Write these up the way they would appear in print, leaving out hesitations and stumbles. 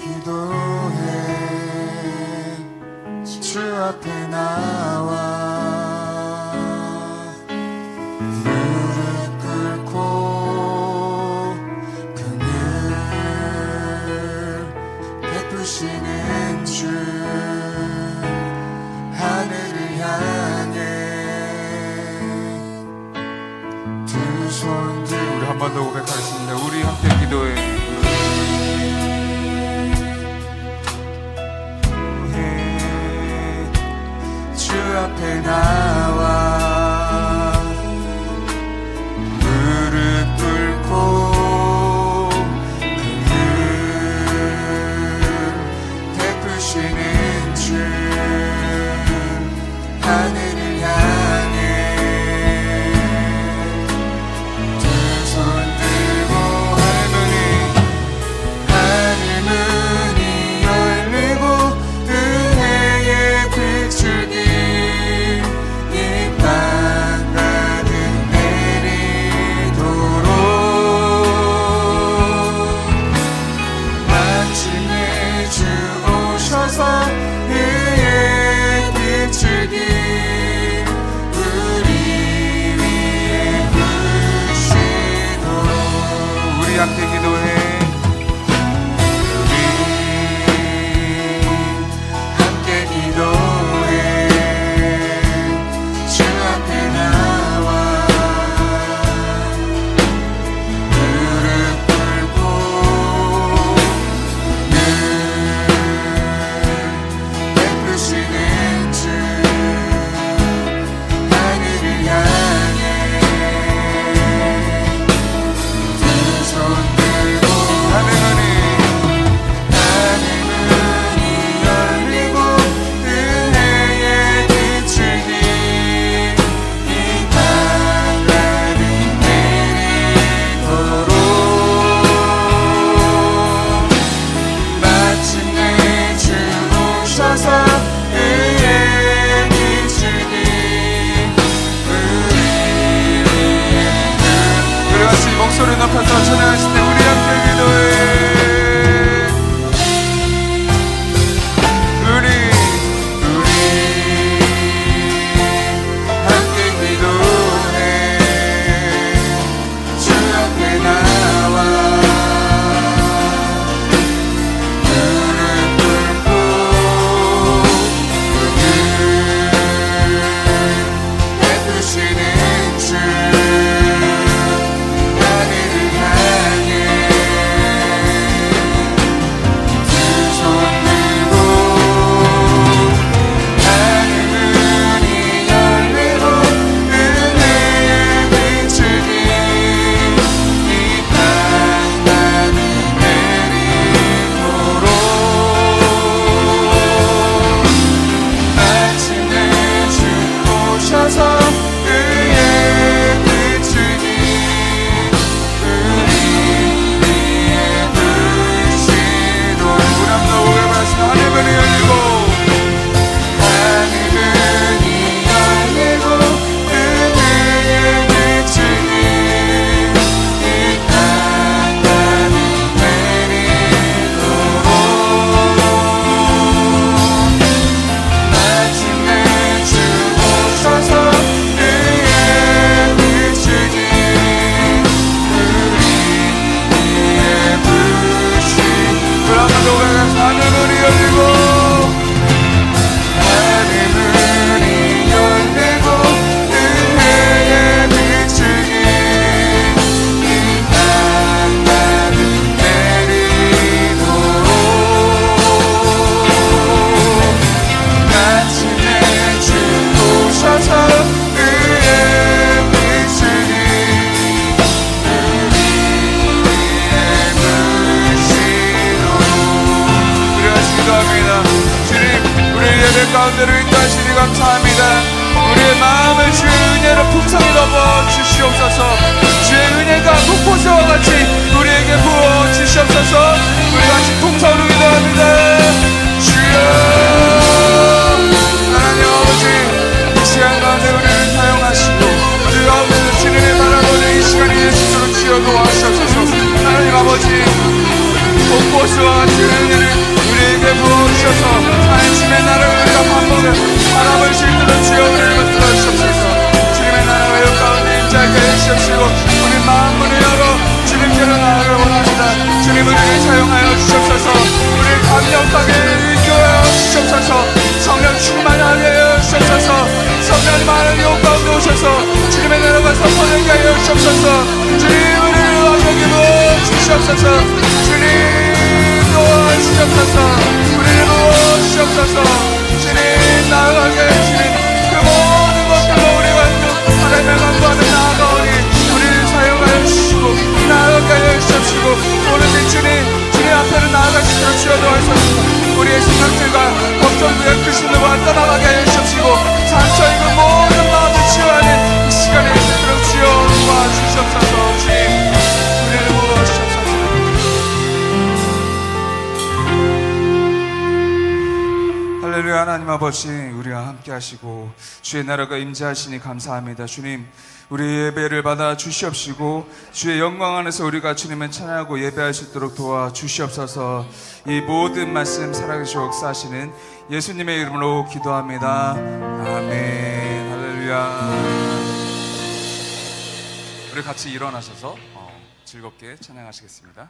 기도해 주 앞에 나와 무릎 꿇고 긍휼 베푸시는 주 하늘을 향해 두 손 들고 우리 한 번 더 고백하겠습니다. 우리 함께 기도해 주 앞에 나와 무릎 꿇고 긍휼 베푸시는 주 하늘을 향해 두 손 들고 하늘 문이 열리고 은혜의 빛을 함께 기도해 우리 함께 기도해 주 앞에 나와 무릎 꿇고 늘 베푸시는 주 하늘을 향해 목소리 높여서 찬양하실 때 우리 함께 기도해 우리 함께 기도해 주 앞에 나와 무릎 꿇고 베푸시는 주 가운데로 인도하시니 감사합니다. 우리의 마음을 주의 은혜로 풍성히 덮어 주시옵소서. 주의 은혜가 폭포수와 같이 우리에게 부어 주시옵소서. 우리 같이 통성으로 기도합니다. 주여 하나님 아버지 이 시간 가운데 우리를 사용하시고 우리 가운데서 주님의 바라보는 이 시간이 예수처럼 주여 도와주옵소서. 하나님 아버지 폭포수와 같은 은혜를 우리에게 부어주셔서 하나님의 나라를 우리가 반복해 바람을 실들어 주여 우리를 붙들어 주옵소서. 주님의 나라가 여 가운데 임재하게 해주시옵시고 우리 마음문을 열어 주님께로 나아가길 원합니다. 주님 우리를 사용하여 주옵소서. 우리를 강력하게 인도하여 주옵소서. 성령 충만하게 하여 주옵소서. 성령님 하나님 여 가운데 오셔서 주님의 나라가 선포되게 하여 주옵소서. 주님 우리를 완벽히 부어주시옵소서. 주님 도와주시옵소서. 우리를 부어주시옵소서. 주님 나아가게 주님 그 모든 것들로 우리가 하나님의 강구하며 나아가오니 우리를 사용하여 주시고 나아가게 하여 주시옵시고 오늘 주님 앞에는 나아가시도록 주여 도와주옵소서. 우리의 생각들과 걱정들과 근심들과 떠나가게 하여 주시옵시고 상처 입은 모든 마음을 치유하는 이 시간에 있도록 주여 도와주시옵소서. 주님 우리를 부어주시옵소서. 할렐루야. 하나님 아버지 우리와 함께 하시고 주의 나라가 임재하시니 감사합니다. 주님 우리 예배를 받아 주시옵시고 주의 영광 안에서 우리가 주님을 찬양하고 예배할 수 있도록 도와주시옵소서. 이 모든 말씀 살아계시고 역사하시는 예수님의 이름으로 기도합니다. 아멘. 할렐루야. 우리 같이 일어나셔서 즐겁게 찬양하시겠습니다.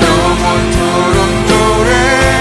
영원토록 노래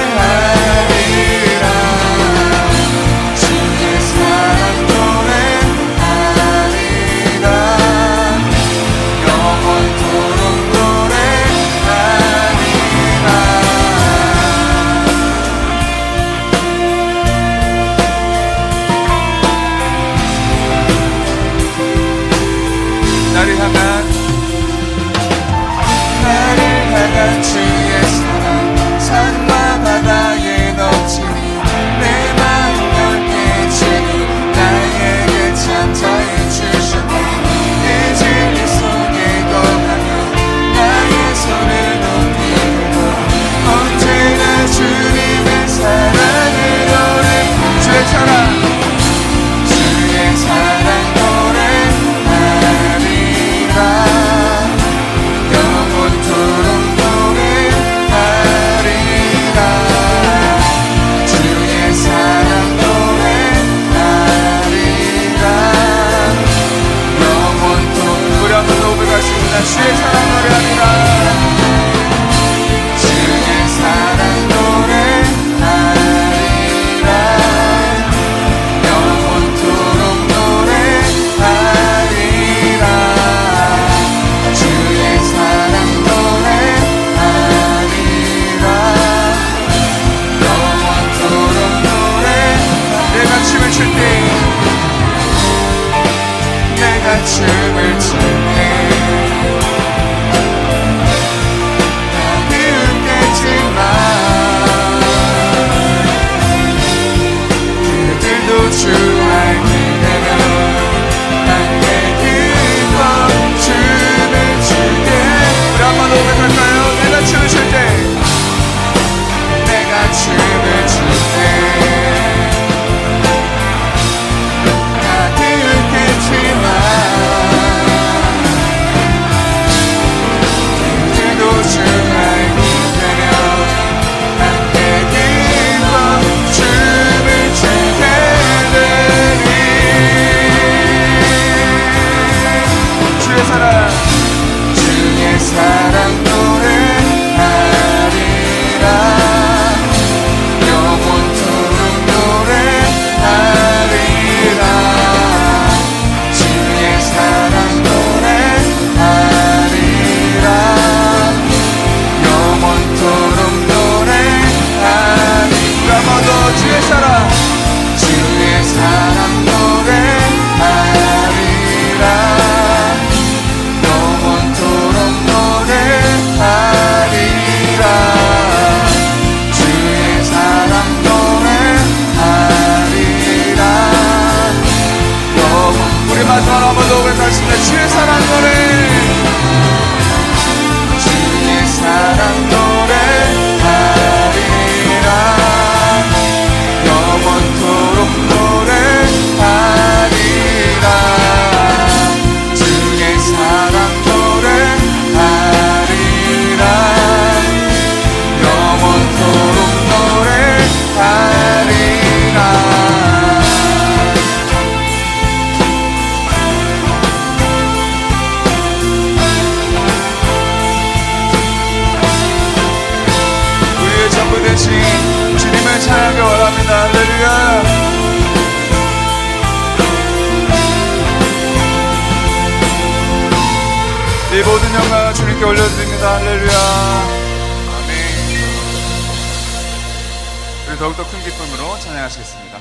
찬양합니다. 할렐루야. 이 모든 영광 주님께 올려드립니다. 할렐루야. 아멘. 우리 더욱더 큰 기쁨으로 찬양하시겠습니다.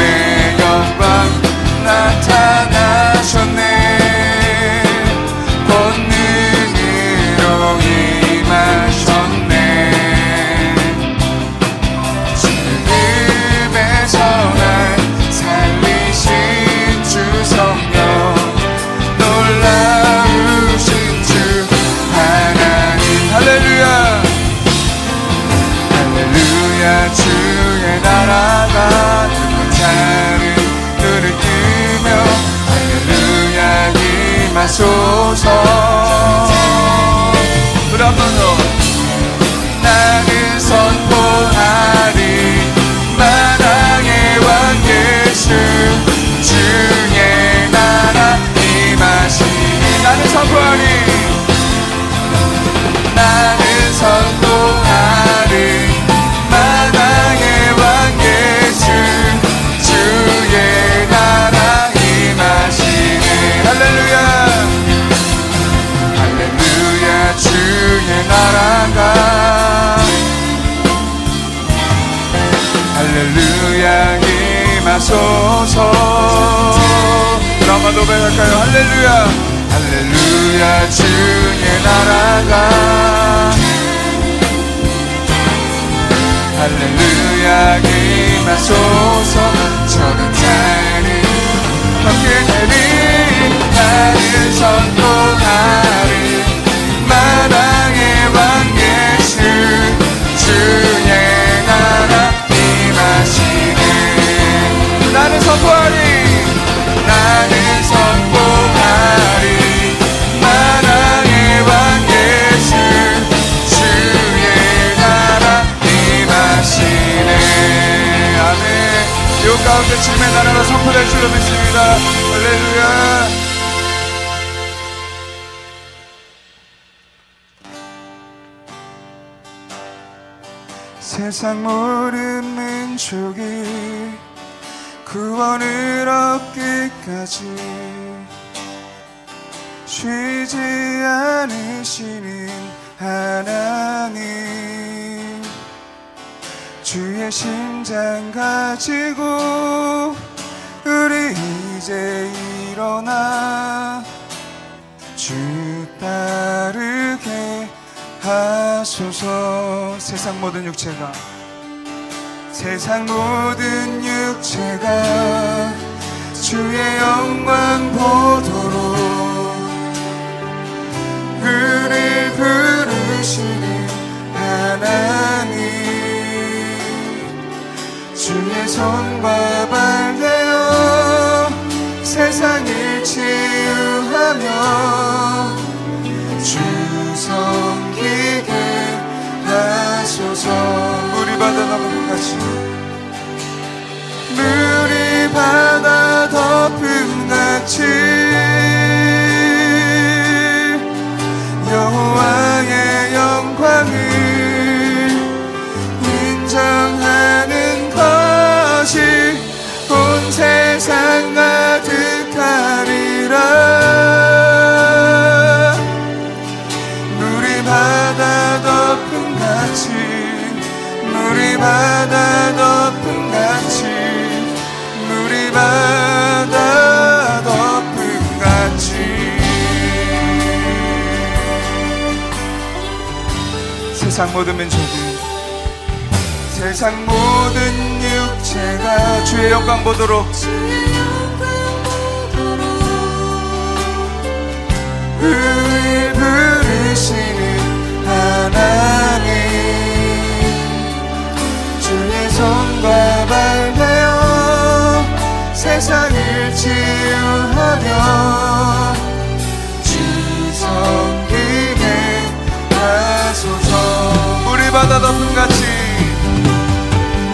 주님의 영광 나타나셨네. 권능으로 임하셨네. 죽음에서 날 살리신 주 성령, 놀라우신 주 하나님. 할렐루야. 주의 나라가 자는 눈을 뜨며 할렐루야 임하소서. 우리 한 번 더. 나는 선포하리 만왕의 왕 예수, 주의 나라 임하시니. 나는 선포하리, 나는 선포하리 만왕의 왕 예수, 주의 나라 임하시네. 할렐루야. 할렐루야. 주의 나라가 할렐루야 임하소서. 한번 노래할까요? 할렐루야. 할렐루야. 주의 나라가 할렐루야 임하소서. 저는 자리 함께 내리 나를 선포하리 만왕의 왕 예수, 주의 나라 임하시네. 나는 선포하리, 나는 선포하리 만왕의 왕 예수, 주의 나라 임하시네. 아멘. 이웃 가운데 주님의 나라가 선포될 줄로 믿습니다. 할렐루야. 세상 모든 민족이 구원을 얻기까지 쉬지 않으시는 하나님, 주의 심장 가지고 우리 이제 일어나 주 따르게 하소서. 세상 모든 육체가 주의 영광 보도록 우리 부르시는 하나님, 주의 손과 발 되어 세상을 치유하며 주 섬기게 하소서. 물이 바다 덮은 같이, 물이 바다 덮은 같이 여호와의 영광을 인정하는 것이 온 세상 가득하리라. 물이 바다 덮은 같이, 물이 바다 덮은 같이, 물이 바다 덮은 같이. 세상 모든 민족이, 세상 모든 육체가 주의 영광 보도록 을 부르시는 하나님, 주의 손과 발 되어 세상을 치유하며 주 섬기게 하소서. 물이 바다 덮은 같이,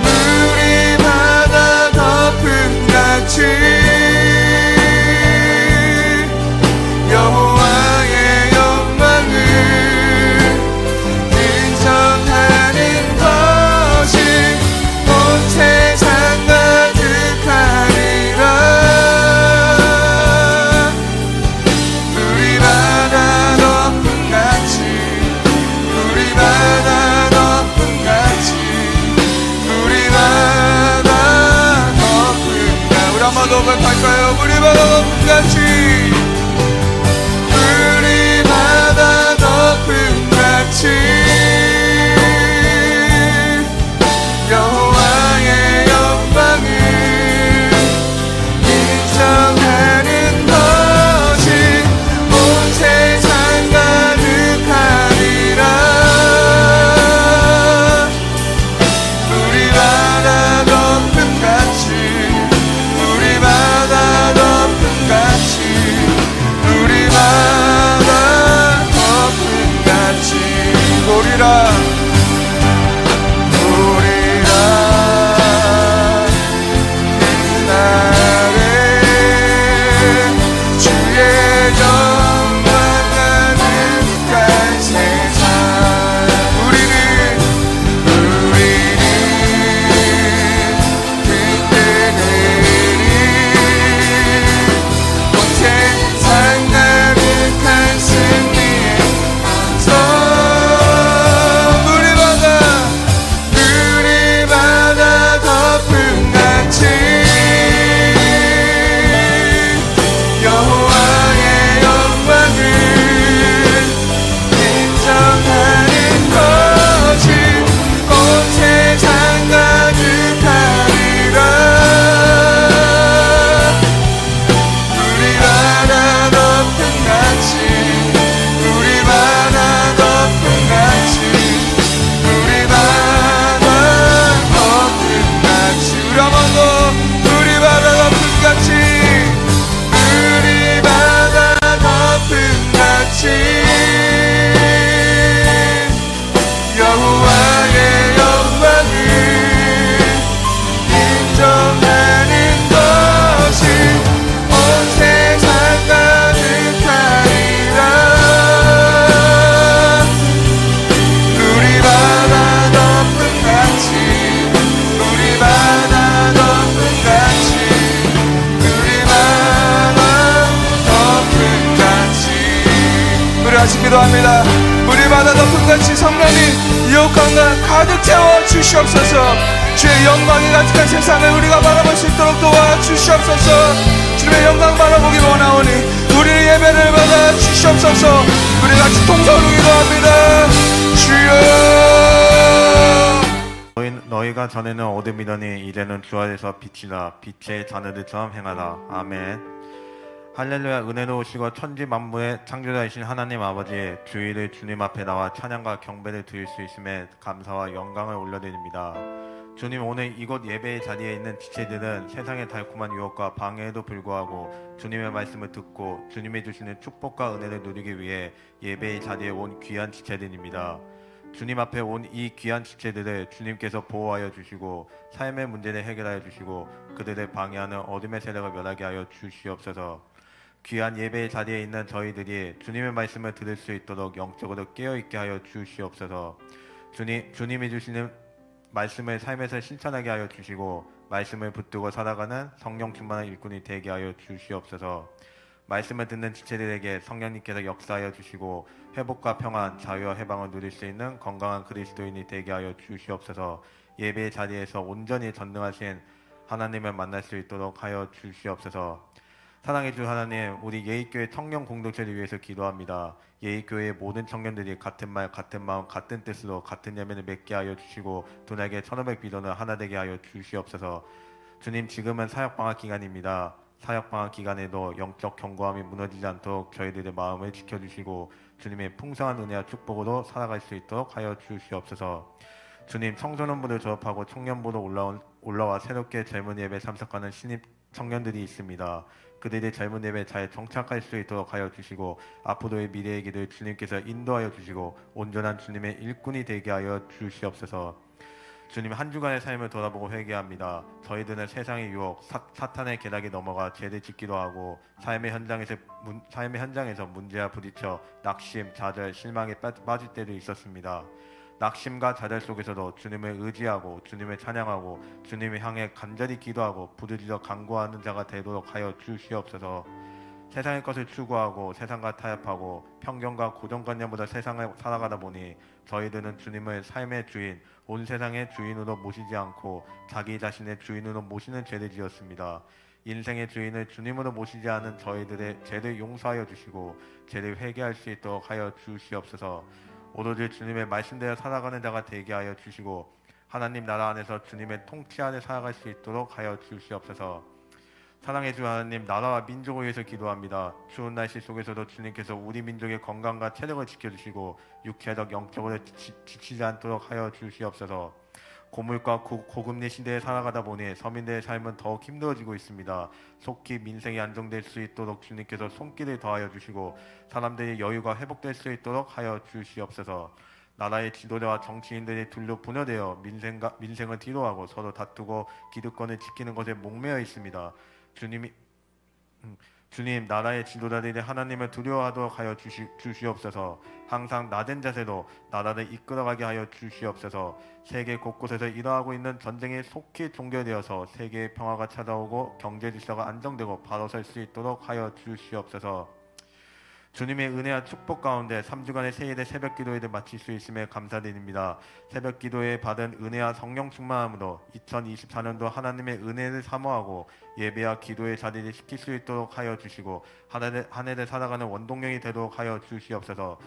물이 바다 덮은 같이 여호와의 영광을 인정하는 것이 온 세상 가득하리라. 물이 바다 덮은 같이, 물이 바다 덮은 같이, 물이 바다 덮은 같이. 우리 한번 더 갈까요? 물이 바다 덮은 같이, 물이 바다 덮은 같이 여호와의 영광을 인정하는 것이 온 세상 가득하리라. 물이 바다 덮은 같이, 물이 바다 덮은 같이, 물이 바다 덮은 같이 보리라, 보리라. 그날에 주의 영광 가득한 세상, 우리는 그때 내리 온 세상 가득한 승리의 성. 물이 바다 덮은 같이 여호와의 영광을 인정하는 것이 온 세상 가득하리라. 물이 바다 덮은 같이, 물이 바다 덮은 같이, 물이 바다 덮은 같이. 우리 한번 더, 물이 바다 덮은 같이, 물이 바다 덮은 같이 여호와의 영광을 인정하는 것이 온 세상 가득하리라. 물이 바다 덮은 같이, 물이 바다 덮은 같이, 물이 바다 덮은 같이. 우리 같이 기도합니다. 물이 바다 덮은 같이 성령이 영광과 가득 채워 주시옵소서. 주의 영광이 가득한 세상을 우리가 바라볼 수 있도록 도와주시옵소서. 주의 영광 바라보기 원하오니 우리의 예배를 받아 주시옵소서. 우리 같이 통성으로 기도합니다. 주여, 너희가 전에는 어둠이더니 이제는 주 안에서 빛이라. 빛의 자녀들처럼 행하라. 아멘. 할렐루야. 은혜로우시고 천지 만물의 창조자이신 하나님 아버지, 주일을 주님 앞에 나와 찬양과 경배를 드릴 수 있음에 감사와 영광을 올려드립니다. 주님, 오늘 이곳 예배의 자리에 있는 지체들은 세상의 달콤한 유혹과 방해에도 불구하고 주님의 말씀을 듣고 주님이 주시는 축복과 은혜를 누리기 위해 예배의 자리에 온 귀한 지체들입니다. 주님 앞에 온 이 귀한 지체들을 주님께서 보호하여 주시고 삶의 문제를 해결하여 주시고 그들을 방해하는 어둠의 세력을 멸하게 하여 주시옵소서. 귀한 예배의 자리에 있는 저희들이 주님의 말씀을 들을 수 있도록 영적으로 깨어있게 하여 주시옵소서. 주님이 주시는 말씀을 삶에서 실천하게 하여 주시고 말씀을 붙들고 살아가는 성령 충만한 일꾼이 되게 하여 주시옵소서. 말씀을 듣는 지체들에게 성령님께서 역사하여 주시고 회복과 평안, 자유와 해방을 누릴 수 있는 건강한 그리스도인이 되게 하여 주시옵소서. 예배의 자리에서 온전히 전능하신 하나님을 만날 수 있도록 하여 주시옵소서. 사랑해 주 하나님, 우리 예의교회 청년 공동체를 위해서 기도합니다. 예의교회의 모든 청년들이 같은 말, 같은 마음, 같은 뜻으로 같은 예배를 맺게 하여 주시고 돈에게 1500 비전을 하나 되게 하여 주시옵소서. 주님, 지금은 사역방학 기간입니다. 사역방학 기간에도 영적 견고함이 무너지지 않도록 저희들의 마음을 지켜주시고 주님의 풍성한 은혜와 축복으로 살아갈 수 있도록 하여 주시옵소서. 주님, 청소년부를 졸업하고 청년부로 올라와 새롭게 젊은 예배 참석하는 신입 청년들이 있습니다. 그들의 젊은 예배에 잘 정착할 수 있도록 하여 주시고 앞으로의 미래의 길을 주님께서 인도하여 주시고 온전한 주님의 일꾼이 되게 하여 주시옵소서. 주님, 한 주간의 삶을 돌아보고 회개합니다. 저희들은 세상의 유혹, 사탄의 계략에 넘어가 죄를 짓기도 하고 삶의 현장에서 문제와 부딪혀 낙심, 좌절, 실망에 빠질 때도 있었습니다. 낙심과 좌절 속에서도 주님을 의지하고 주님을 찬양하고 주님을 향해 간절히 기도하고 부르짖어 간구하는 자가 되도록 하여 주시옵소서. 세상의 것을 추구하고 세상과 타협하고 편견과 고정관념보다 세상을 살아가다 보니 저희들은 주님을 삶의 주인, 온 세상의 주인으로 모시지 않고 자기 자신의 주인으로 모시는 죄를 지었습니다. 인생의 주인을 주님으로 모시지 않은 저희들의 죄를 용서하여 주시고 죄를 회개할 수 있도록 하여 주시옵소서. 오로지 주님의 말씀대로 살아가는 자가 되게 하여 주시고 하나님 나라 안에서 주님의 통치 안에 살아갈 수 있도록 하여 주시옵소서. 사랑해 주 하나님, 나라와 민족을 위해서 기도합니다. 추운 날씨 속에서도 주님께서 우리 민족의 건강과 체력을 지켜주시고 육체적 영적으로 지치지 않도록 하여 주시옵소서. 고물가 고금리 시대에 살아가다 보니 서민들의 삶은 더욱 힘들어지고 있습니다. 속히 민생이 안정될 수 있도록 주님께서 손길을 더하여 주시고 사람들의 여유가 회복될 수 있도록 하여 주시옵소서. 나라의 지도자와 정치인들이 둘로 분열되어 민생을 뒤로하고 서로 다투고 기득권을 지키는 것에 목매어 있습니다. 주님, 나라의 지도자들이 하나님을 두려워하도록 하여 주시옵소서. 항상 낮은 자세로 나라를 이끌어가게 하여 주시옵소서. 세계 곳곳에서 일어나고 있는 전쟁이 속히 종결되어서 세계의 평화가 찾아오고 경제 질서가 안정되고 바로 설 수 있도록 하여 주시옵소서. 주님의 은혜와 축복 가운데 3주간의 세일의 새벽 기도회를 마칠 수 있음에 감사드립니다. 새벽 기도회에 받은 은혜와 성령 충만함으로 2024년도 하나님의 은혜를 사모하고 예배와 기도의 자리를 지킬 수 있도록 하여 주시고 한 해를 살아가는 원동력이 되도록 하여 주시옵소서.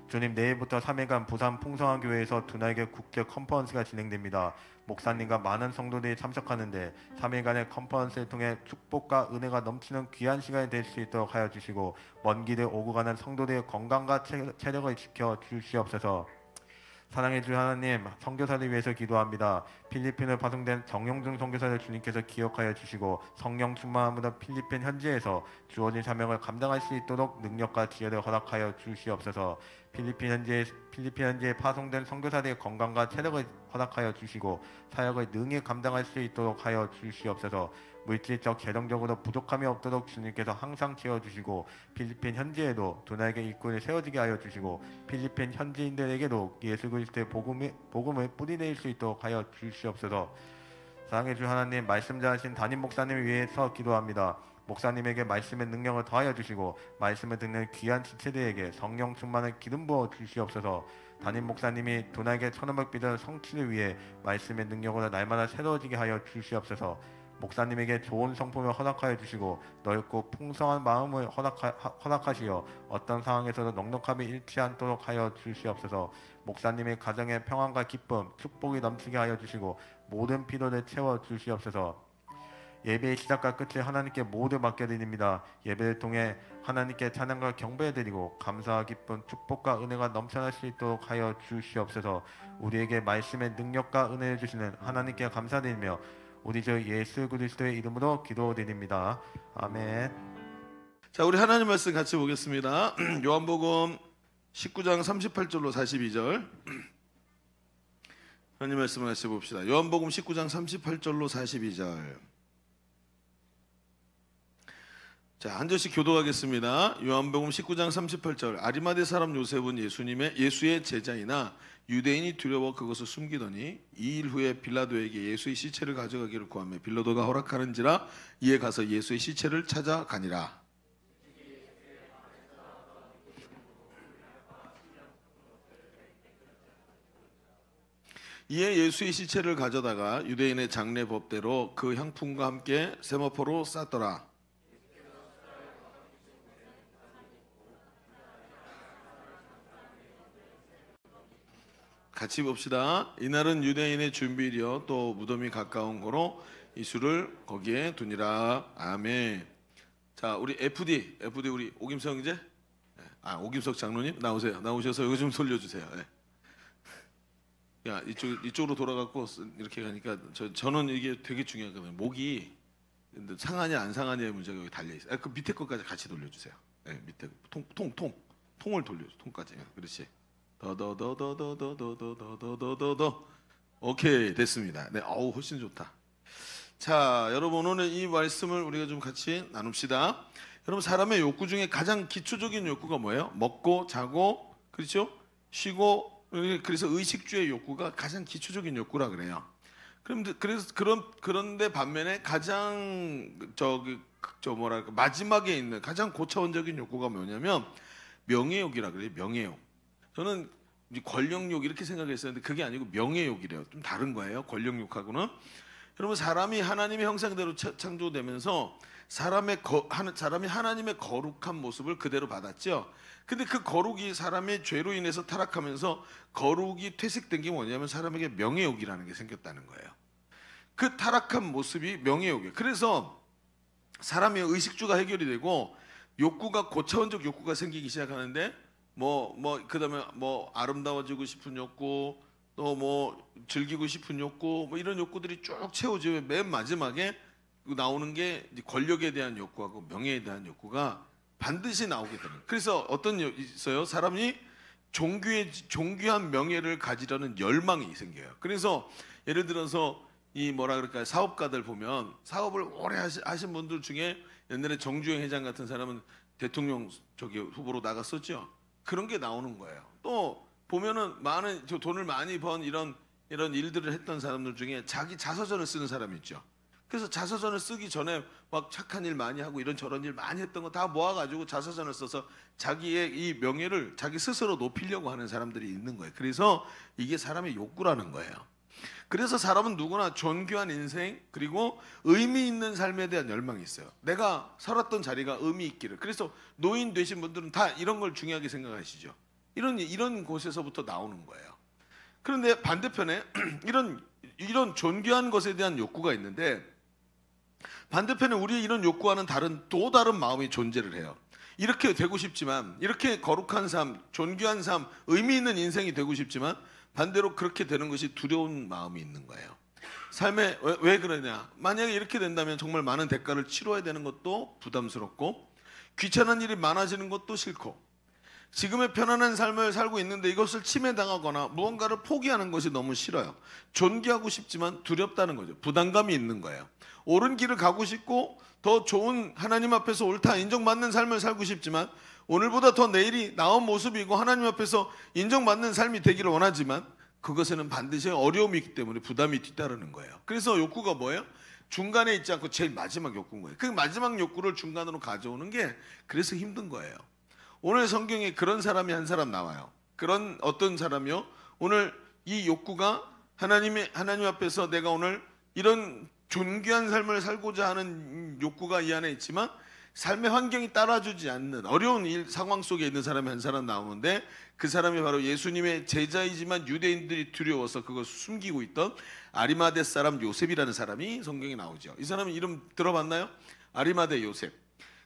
주님, 내일부터 3일간 부산 풍성한 교회에서 두날개 국제 컨퍼런스가 진행됩니다. 목사님과 많은 성도들이 참석하는데 3일간의 컨퍼런스를 통해 축복과 은혜가 넘치는 귀한 시간이 될 수 있도록 하여 주시고 먼 길을 오고 가는 성도들의 건강과 체력을 지켜 주시옵소서. 사랑해 주 하나님, 선교사를 위해서 기도합니다. 필리핀을 파송된 정영준 선교사를 주님께서 기억하여 주시고 성령 충만함으로 필리핀 현지에서 주어진 사명을 감당할 수 있도록 능력과 지혜를 허락하여 주시옵소서. 필리핀 현지에 파송된 선교사들의 건강과 체력을 허락하여 주시고 사역을 능히 감당할 수 있도록 하여 주시옵소서. 물질적, 재정적으로 부족함이 없도록 주님께서 항상 채워주시고 필리핀 현지에도 두날개 일꾼을 세워지게 하여 주시고 필리핀 현지인들에게도 예수 그리스도의 복음을 뿌리내릴 수 있도록 하여 주시옵소서. 사랑해 주 하나님, 말씀 잘하신 담임 목사님을 위해서 기도합니다. 목사님에게 말씀의 능력을 더하여 주시고 말씀을 듣는 귀한 지체들에게 성령 충만을 기름 부어 주시옵소서. 담임 목사님이 두날개 1500 비전 성취를 위해 말씀의 능력으로 날마다 새로워지게 하여 주시옵소서. 목사님에게 좋은 성품을 허락하여 주시고 넓고 풍성한 마음을 허락하시어 어떤 상황에서도 넉넉함이 잃지 않도록 하여 주시옵소서. 목사님의 가정에 평안과 기쁨, 축복이 넘치게 하여 주시고 모든 필요를 채워 주시옵소서. 예배의 시작과 끝을 하나님께 모두 맡겨드립니다. 예배를 통해 하나님께 찬양과 경배드리고 감사와 기쁨, 축복과 은혜가 넘쳐날 수 있도록 하여 주시옵소서. 우리에게 말씀의 능력과 은혜를 주시는 하나님께 감사드리며 우리 주 예수 그리스도의 이름으로 기도드립니다. 아멘. 자, 우리 하나님 말씀 같이 보겠습니다. 요한복음 19장 38절로 42절. 하나님 말씀을 같이 봅시다. 요한복음 19장 38절로 42절. 자, 한 절씩 교독하겠습니다. 요한복음 19장 38절. 아리마대 사람 요셉은 예수의 제자이나 유대인이 두려워 그것을 숨기더니 2일 후에 빌라도에게 예수의 시체를 가져가기를 구하며 빌라도가 허락하는지라 이에 가서 예수의 시체를 찾아가니라. 이에 예수의 시체를 가져다가 유대인의 장례 법대로 그 향품과 함께 세마포로 쌌더라. 같이 봅시다. 이날은 유대인의 준비일이요 또 무덤이 가까운 거로 이수를 거기에 두니라. 아멘. 자, 우리 FD 우리 오김석 이제 오김석 장로님 나오셔서 이거 좀 돌려주세요. 네. 야, 이쪽으로 돌아갖고 이렇게 가니까 저는 이게 되게 중요하거든요. 목이 상하냐 안 상하냐의 문제가 여기 달려 있어요. 그 밑에 것까지 같이 돌려주세요. 네, 밑에 통을 돌려줘. 통까지. 그렇지. 더. 오케이, 됐습니다. 네, 훨씬 좋다. 자, 여러분 오늘 이 말씀을 우리가 좀 같이 나눕시다. 여러분 사람의 욕구 중에 가장 기초적인 욕구가 뭐예요? 먹고 자고, 그렇죠? 쉬고. 그래서 의식주의 욕구가 가장 기초적인 욕구라 그래요. 그런데 반면에 가장 마지막에 있는 가장 고차원적인 욕구가 뭐냐면 명예욕이라 그래요. 명예욕. 저는 권력욕 이렇게 생각했었는데 그게 아니고 명예욕이래요. 좀 다른 거예요. 권력욕하고는. 여러분 사람이 하나님의 형상대로 창조되면서 사람이 하나님의 거룩한 모습을 그대로 받았죠. 근데 그 거룩이 사람의 죄로 인해서 타락하면서 거룩이 퇴색된 게 뭐냐면 사람에게 명예욕이라는 게 생겼다는 거예요. 그 타락한 모습이 명예욕이에요. 그래서 사람의 의식주가 해결이 되고 욕구가 고차원적 욕구가 생기기 시작하는데 그다음에 아름다워지고 싶은 욕구, 또 즐기고 싶은 욕구, 이런 욕구들이 쭉 채워지면 맨 마지막에 나오는 게 권력에 대한 욕구하고 명예에 대한 욕구가 반드시 나오게 되는 거예요. 그래서 있어요? 사람이 존귀한 명예를 가지려는 열망이 생겨요. 그래서 예를 들어서 사업가들 보면 사업을 오래 하신 분들 중에 옛날에 정주행 회장 같은 사람은 대통령 후보로 나갔었죠. 그런 게 나오는 거예요. 또 보면은 많은 돈을 많이 번 이런 일들을 했던 사람들 중에 자기 자서전을 쓰는 사람이 있죠. 그래서 자서전을 쓰기 전에 막 착한 일 많이 하고 이런저런 일 많이 했던 거 다 모아가지고 자서전을 써서 자기의 이 명예를 자기 스스로 높이려고 하는 사람들이 있는 거예요. 그래서 이게 사람의 욕구라는 거예요. 그래서 사람은 누구나 존귀한 인생 그리고 의미 있는 삶에 대한 열망이 있어요. 내가 살았던 자리가 의미 있기를. 그래서 노인 되신 분들은 다 이런 걸 중요하게 생각하시죠. 이런 곳에서부터 나오는 거예요. 그런데 반대편에 이런 존귀한 것에 대한 욕구가 있는데 반대편에 우리의 이런 욕구와는 또 다른 마음이 존재를 해요. 이렇게 되고 싶지만, 이렇게 거룩한 삶, 존귀한 삶, 의미 있는 인생이 되고 싶지만 반대로 그렇게 되는 것이 두려운 마음이 있는 거예요. 삶에 왜 그러냐? 만약에 이렇게 된다면 정말 많은 대가를 치러야 되는 것도 부담스럽고 귀찮은 일이 많아지는 것도 싫고 지금의 편안한 삶을 살고 있는데 이것을 침해당하거나 무언가를 포기하는 것이 너무 싫어요. 존귀하고 싶지만 두렵다는 거죠. 부담감이 있는 거예요. 옳은 길을 가고 싶고 더 좋은 하나님 앞에서 옳다 인정받는 삶을 살고 싶지만 오늘보다 더 내일이 나은 모습이고 하나님 앞에서 인정받는 삶이 되기를 원하지만 그것에는 반드시 어려움이 있기 때문에 부담이 뒤따르는 거예요. 그래서 욕구가 뭐예요? 중간에 있지 않고 제일 마지막 욕구인 거예요. 그 마지막 욕구를 중간으로 가져오는 게 그래서 힘든 거예요. 오늘 성경에 그런 사람이 한 사람 나와요. 그런 어떤 사람이요? 오늘 이 욕구가 하나님 앞에서 내가 오늘 이런 존귀한 삶을 살고자 하는 욕구가 이 안에 있지만 삶의 환경이 따라주지 않는 어려운 상황 속에 있는 사람이 한 사람 나오는데 그 사람이 바로 예수님의 제자이지만 유대인들이 두려워서 그것을 숨기고 있던 아리마대 사람 요셉이라는 사람이 성경에 나오죠. 이 사람 이름 들어봤나요? 아리마대 요셉.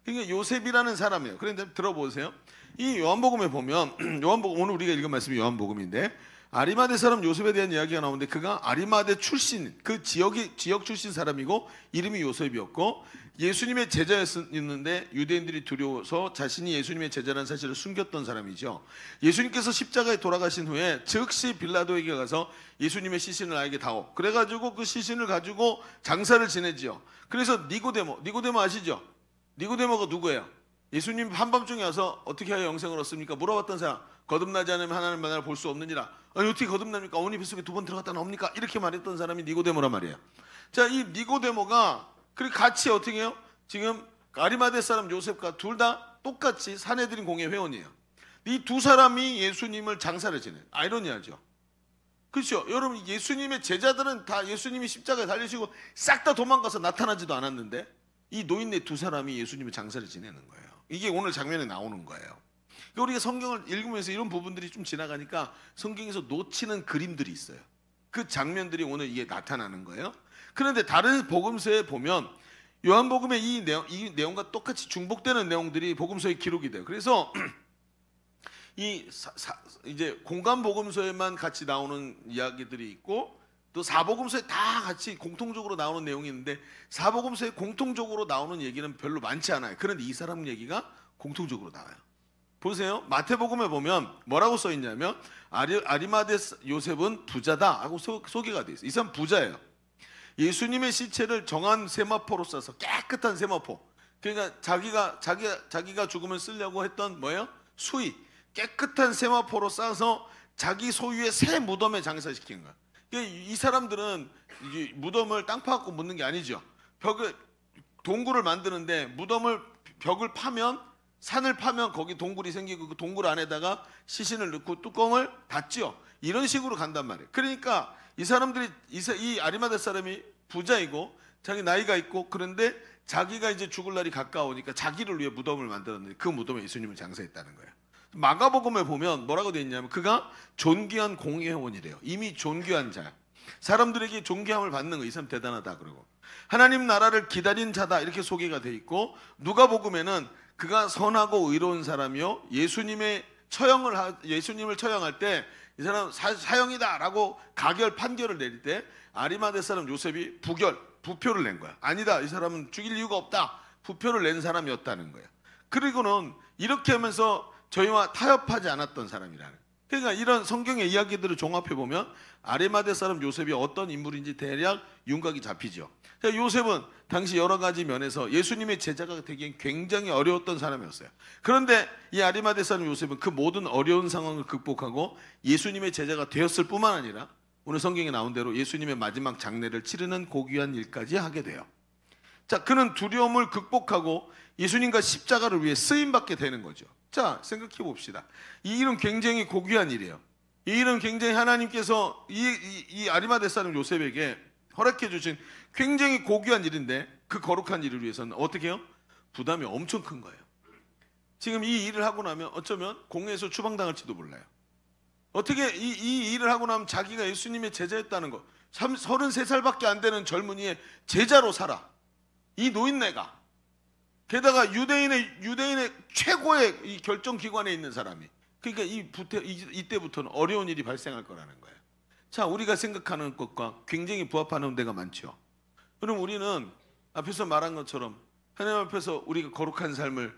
그러니까 요셉이라는 사람이에요. 그런데 들어보세요. 이 요한복음에 보면 요한복음, 오늘 우리가 읽은 말씀이 요한복음인데 아리마대 사람 요셉에 대한 이야기가 나오는데 그가 아리마대 출신, 그 지역 출신 사람이고 이름이 요셉이었고 예수님의 제자였는데 유대인들이 두려워서 자신이 예수님의 제자라는 사실을 숨겼던 사람이죠. 예수님께서 십자가에 돌아가신 후에 즉시 빌라도에게 가서 예수님의 시신을 나에게 다오. 그래가지고 그 시신을 가지고 장사를 지내지요. 그래서 니고데모 아시죠? 니고데모가 누구예요? 예수님 한밤중에 와서 어떻게 하여 영생을 얻습니까? 물어봤던 사람. 거듭나지 않으면 하나님 나라를 볼 수 없느니라. 아니 어떻게 거듭납니까? 어머니 뱃속에 2번 들어갔다 나옵니까? 이렇게 말했던 사람이 니고데모란 말이에요. 자, 이 니고데모가 그리고 같이 어떻게 해요? 지금 아리마대 사람 요셉과 둘 다 똑같이 산헤드린 공회 회원이에요. 이 두 사람이 예수님을 장사를 지내요. 아이러니하죠. 그렇죠? 여러분 예수님의 제자들은 다 예수님이 십자가에 달리시고 싹 다 도망가서 나타나지도 않았는데 이 노인네 두 사람이 예수님의 장사를 지내는 거예요. 이게 오늘 장면에 나오는 거예요. 우리가 성경을 읽으면서 이런 부분들이 좀 지나가니까 성경에서 놓치는 그림들이 있어요. 그 장면들이 오늘 이게 나타나는 거예요. 그런데 다른 복음서에 보면 요한복음의 이 내용과 똑같이 중복되는 내용들이 복음서에 기록이 돼요. 그래서 이제 공간 복음서에만 같이 나오는 이야기들이 있고 또 사복음서에 다 같이 공통적으로 나오는 내용이 있는데 사복음서에 공통적으로 나오는 얘기는 별로 많지 않아요. 그런데 이 사람 얘기가 공통적으로 나와요. 보세요. 마태복음에 보면 뭐라고 써 있냐면 아리마대 요셉은 부자다 하고 소개가 돼 있어요. 이 사람 부자예요. 예수님의 시체를 정한 세마포로 싸서 깨끗한 세마포. 그러니까 자기가 죽으면 쓰려고 했던 뭐예요? 수의. 깨끗한 세마포로 싸서 자기 소유의 새 무덤에 장사시킨 거야. 이 사람들은 이 무덤을 땅 파갖고 묻는 게 아니죠. 동굴을 만드는데 벽을 파면 산을 파면 거기 동굴이 생기고 그 동굴 안에다가 시신을 넣고 뚜껑을 닫죠. 이런 식으로 간단 말이에요. 그러니까 이 사람들이 이 아리마대 사람이 부자이고 자기 나이가 있고 그런데 자기가 이제 죽을 날이 가까우니까 자기를 위해 무덤을 만들었는데 그 무덤에 예수님을 장사했다는 거예요. 마가복음에 보면 뭐라고 되어 있냐면 그가 존귀한 공회원이래요. 이미 존귀한 자야. 사람들에게 존귀함을 받는 거 이 사람 대단하다 그러고 하나님 나라를 기다린 자다 이렇게 소개가 되어 있고 누가복음에는 그가 선하고 의로운 사람이요 예수님을 처형할 때 이 사람 사형이다라고 판결을 내릴 때 아리마대 사람 요셉이 부표를 낸 거야. 아니다, 이 사람은 죽일 이유가 없다. 부표를 낸 사람이었다는 거야. 그리고는 이렇게 하면서 저희와 타협하지 않았던 사람이라는. 그러니까 이런 성경의 이야기들을 종합해 보면 아리마대 사람 요셉이 어떤 인물인지 대략 윤곽이 잡히죠. 그러니까 요셉은 당시 여러 가지 면에서 예수님의 제자가 되기엔 굉장히 어려웠던 사람이었어요. 그런데 이 아리마대 사람 요셉은 그 모든 어려운 상황을 극복하고 예수님의 제자가 되었을 뿐만 아니라 오늘 성경에 나온 대로 예수님의 마지막 장례를 치르는 고귀한 일까지 하게 돼요. 자, 그는 두려움을 극복하고 예수님과 십자가를 위해 쓰임받게 되는 거죠. 자, 생각해 봅시다. 이 일은 굉장히 고귀한 일이에요. 이 일은 굉장히 하나님께서 이 아리마대 사람 요셉에게 허락해 주신 굉장히 고귀한 일인데 그 거룩한 일을 위해서는 어떻게 해요? 부담이 엄청 큰 거예요. 지금 이 일을 하고 나면 어쩌면 공회에서 추방당할지도 몰라요. 어떻게 이 일을 하고 나면 자기가 예수님의 제자였다는 거 33살밖에 안 되는 젊은이의 제자로 살아. 이 노인네가 게다가 유대인의 최고의 이 결정기관에 있는 사람이 그러니까 이때부터는 어려운 일이 발생할 거라는 거예요. 자, 우리가 생각하는 것과 굉장히 부합하는 데가 많죠. 그럼 우리는 앞에서 말한 것처럼 하나님 앞에서 우리가 거룩한 삶을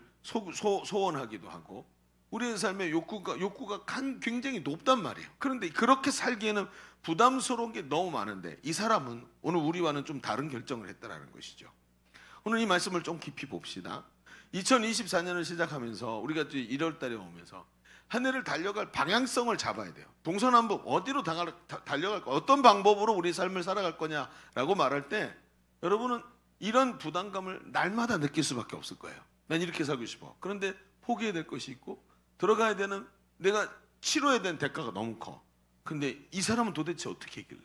소원하기도 하고 우리의 삶의 욕구가 굉장히 높단 말이에요. 그런데 그렇게 살기에는 부담스러운 게 너무 많은데 이 사람은 오늘 우리와는 좀 다른 결정을 했다는 것이죠. 오늘 이 말씀을 좀 깊이 봅시다. 2024년을 시작하면서 우리가 1월 달에 오면서 한 해를 달려갈 방향성을 잡아야 돼요. 동서남북 어디로 달려갈까? 어떤 방법으로 우리 삶을 살아갈 거냐라고 말할 때 여러분은 이런 부담감을 날마다 느낄 수밖에 없을 거예요. 난 이렇게 살고 싶어. 그런데 포기해야 될 것이 있고 들어가야 되는 내가 치러야 되는 대가가 너무 커. 근데 이 사람은 도대체 어떻게 했길래?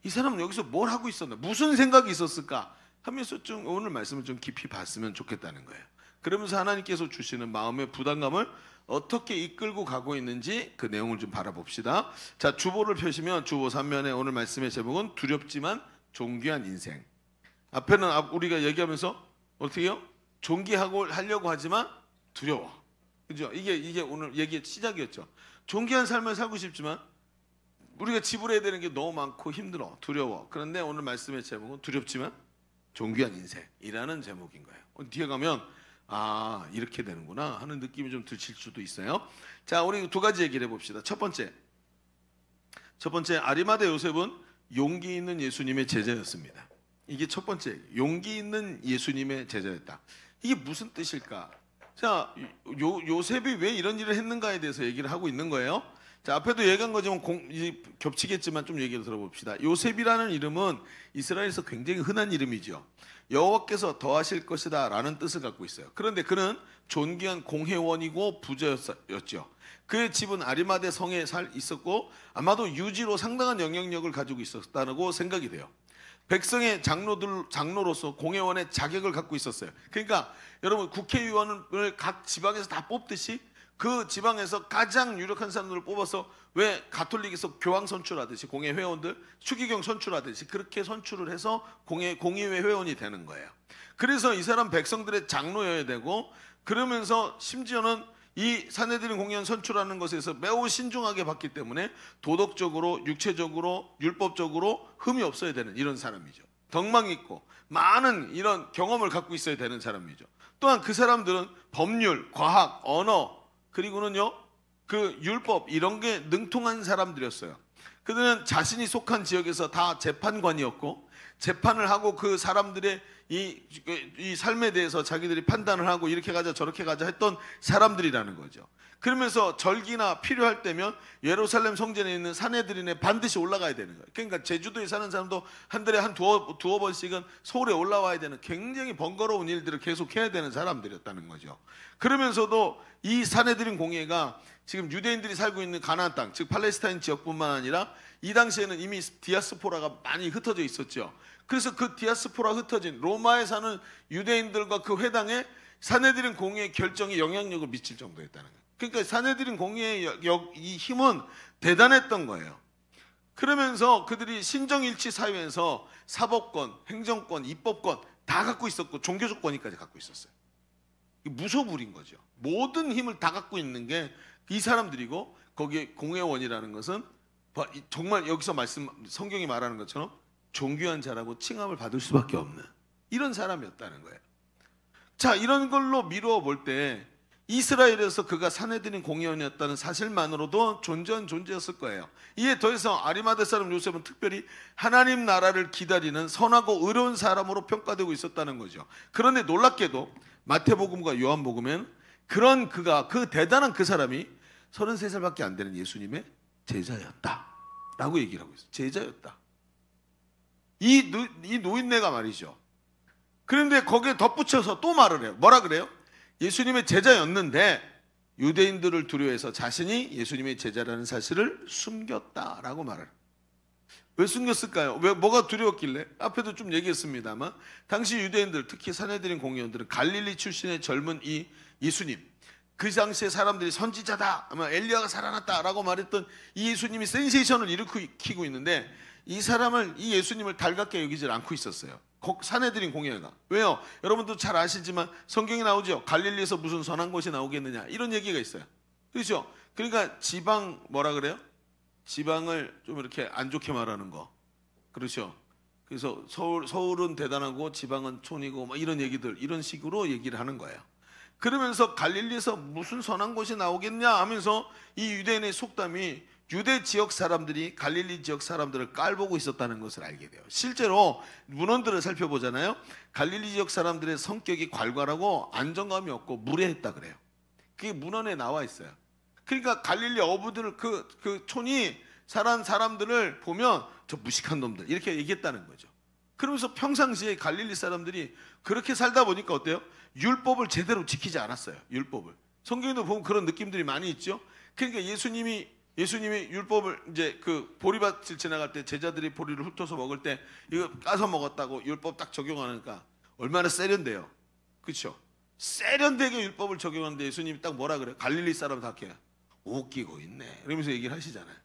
이 사람은 여기서 뭘 하고 있었나? 무슨 생각이 있었을까? 하면서 좀 오늘 말씀을 좀 깊이 봤으면 좋겠다는 거예요. 그러면서 하나님께서 주시는 마음의 부담감을 어떻게 이끌고 가고 있는지 그 내용을 좀 바라봅시다. 자, 주보를 펴시면 주보 3면에 오늘 말씀의 제목은 두렵지만 존귀한 인생. 앞에는 우리가 얘기하면서 어떻게 해요? 하려고 하지만 두려워. 그죠? 이게 오늘 얘기의 시작이었죠. 존귀한 삶을 살고 싶지만 우리가 지불해야 되는 게 너무 많고 힘들어, 두려워. 그런데 오늘 말씀의 제목은 두렵지만 존귀한 인생이라는 제목인 거예요. 뒤에 가면 아, 이렇게 되는구나 하는 느낌이 좀 드실 수도 있어요. 자, 우리 두 가지 얘기를 해봅시다. 첫 번째 아리마대 요셉은 용기 있는 예수님의 제자였습니다. 이게 첫 번째, 용기 있는 예수님의 제자였다. 이게 무슨 뜻일까? 자, 요셉이 왜 이런 일을 했는가에 대해서 얘기를 하고 있는 거예요. 자, 앞에도 얘기한 거지만 겹치겠지만 좀 얘기를 들어봅시다. 요셉이라는 이름은 이스라엘에서 굉장히 흔한 이름이죠. 여호와께서 더하실 것이다 라는 뜻을 갖고 있어요. 그런데 그는 존귀한 공회원이고 부자였죠. 그의 집은 아리마대 성에 있었고 아마도 유지로 상당한 영향력을 가지고 있었다고 생각이 돼요. 백성의 장로로서 공회원의 자격을 갖고 있었어요. 그러니까 여러분, 국회의원을 각 지방에서 다 뽑듯이 그 지방에서 가장 유력한 사람들을 뽑아서 왜 가톨릭에서 교황 선출하듯이 공회 회원들, 추기경 선출하듯이 그렇게 선출을 해서 공의회 회원이 되는 거예요. 그래서 이 사람 백성들의 장로여야 되고, 그러면서 심지어는 이 산헤드린 공의원 선출하는 것에서 매우 신중하게 봤기 때문에 도덕적으로, 육체적으로, 율법적으로 흠이 없어야 되는 이런 사람이죠. 덕망 있고 많은 이런 경험을 갖고 있어야 되는 사람이죠. 또한 그 사람들은 법률, 과학, 언어, 그리고는요 그 율법 이런 게 능통한 사람들이었어요. 그들은 자신이 속한 지역에서 다 재판관이었고, 재판을 하고 그 사람들의 이 삶에 대해서 자기들이 판단을 하고 이렇게 가자 저렇게 가자 했던 사람들이라는 거죠. 그러면서 절기나 필요할 때면 예루살렘 성전에 있는 산헤드린에 반드시 올라가야 되는 거예요. 그러니까 제주도에 사는 사람도 한 달에 한 두어 번씩은 서울에 올라와야 되는 굉장히 번거로운 일들을 계속 해야 되는 사람들이었다는 거죠. 그러면서도 이 산헤드린 공회가 지금 유대인들이 살고 있는 가나안 땅, 즉 팔레스타인 지역뿐만 아니라 이 당시에는 이미 디아스포라가 많이 흩어져 있었죠. 그래서 그 디아스포라 흩어진 로마에 사는 유대인들과 그 회당에 산헤드린 공회의 결정이 영향력을 미칠 정도였다는 거예요. 그러니까 산헤드린 공회의 이 힘은 대단했던 거예요. 그러면서 그들이 신정일치 사회에서 사법권, 행정권, 입법권 다 갖고 있었고 종교적 권위까지 갖고 있었어요. 무소불인 거죠. 모든 힘을 다 갖고 있는 게 이 사람들이고, 거기에 공회원이라는 것은 정말 여기서 성경이 말하는 것처럼 존귀한 자라고 칭함을 받을 수밖에 없는 이런 사람이었다는 거예요. 자, 이런 걸로 미루어 볼 때 이스라엘에서 그가 산헤드린 공회원이었다는 사실만으로도 존재한 존재였을 거예요. 이에 더해서 아리마대 사람 요셉은 특별히 하나님 나라를 기다리는 선하고 의로운 사람으로 평가되고 있었다는 거죠. 그런데 놀랍게도 마태복음과 요한복음엔 그 대단한 그 사람이 33살밖에 안 되는 예수님의 제자였다 라고 얘기를 하고 있어요. 제자였다. 이 노인네가 말이죠. 그런데 거기에 덧붙여서 또 말을 해요. 뭐라 그래요? 예수님의 제자였는데 유대인들을 두려워해서 자신이 예수님의 제자라는 사실을 숨겼다라고 말을 해요. 왜 숨겼을까요? 뭐가 두려웠길래? 앞에도 좀 얘기했습니다만 당시 유대인들, 특히 산헤드린 공회원들은 갈릴리 출신의 젊은 이 예수님, 그 당시에 사람들이 선지자다, 아마 엘리야가 살아났다라고 말했던 이 예수님이 센세이션을 일으키고 있는데 이 예수님을 달갑게 여기질 않고 있었어요. 산헤드린 공회가. 왜요? 여러분도 잘 아시지만 성경에 나오죠. 갈릴리에서 무슨 선한 것이 나오겠느냐 이런 얘기가 있어요. 그렇죠? 그러니까 뭐라 그래요? 지방을 좀 이렇게 안 좋게 말하는 거. 그렇죠? 그래서 서울은 대단하고 지방은 촌이고 뭐 이런 얘기들, 이런 식으로 얘기를 하는 거예요. 그러면서 갈릴리에서 무슨 선한 것이 나오겠냐 하면서 이 유대인의 속담이 유대 지역 사람들이 갈릴리 지역 사람들을 깔보고 있었다는 것을 알게 돼요. 실제로 문헌들을 살펴보잖아요. 갈릴리 지역 사람들의 성격이 괄괄하고 안정감이 없고 무례했다 그래요. 그게 문헌에 나와 있어요. 그러니까 갈릴리 어부들 그 촌이 살아난 사람들을 보면 저 무식한 놈들 이렇게 얘기했다는 거죠. 그러면서 평상시에 갈릴리 사람들이 그렇게 살다 보니까 어때요? 율법을 제대로 지키지 않았어요. 율법을. 성경에도 보면 그런 느낌들이 많이 있죠. 그러니까 예수님이 율법을 이제 그 보리밭을 지나갈 때 제자들이 보리를 훑어서 먹을 때 이거 까서 먹었다고 율법 딱 적용하니까 얼마나 세련돼요. 그렇죠? 세련되게 율법을 적용하는데 예수님이 딱 뭐라 그래요? 갈릴리 사람 다 이렇게 웃기고 있네 이러면서 얘기를 하시잖아요.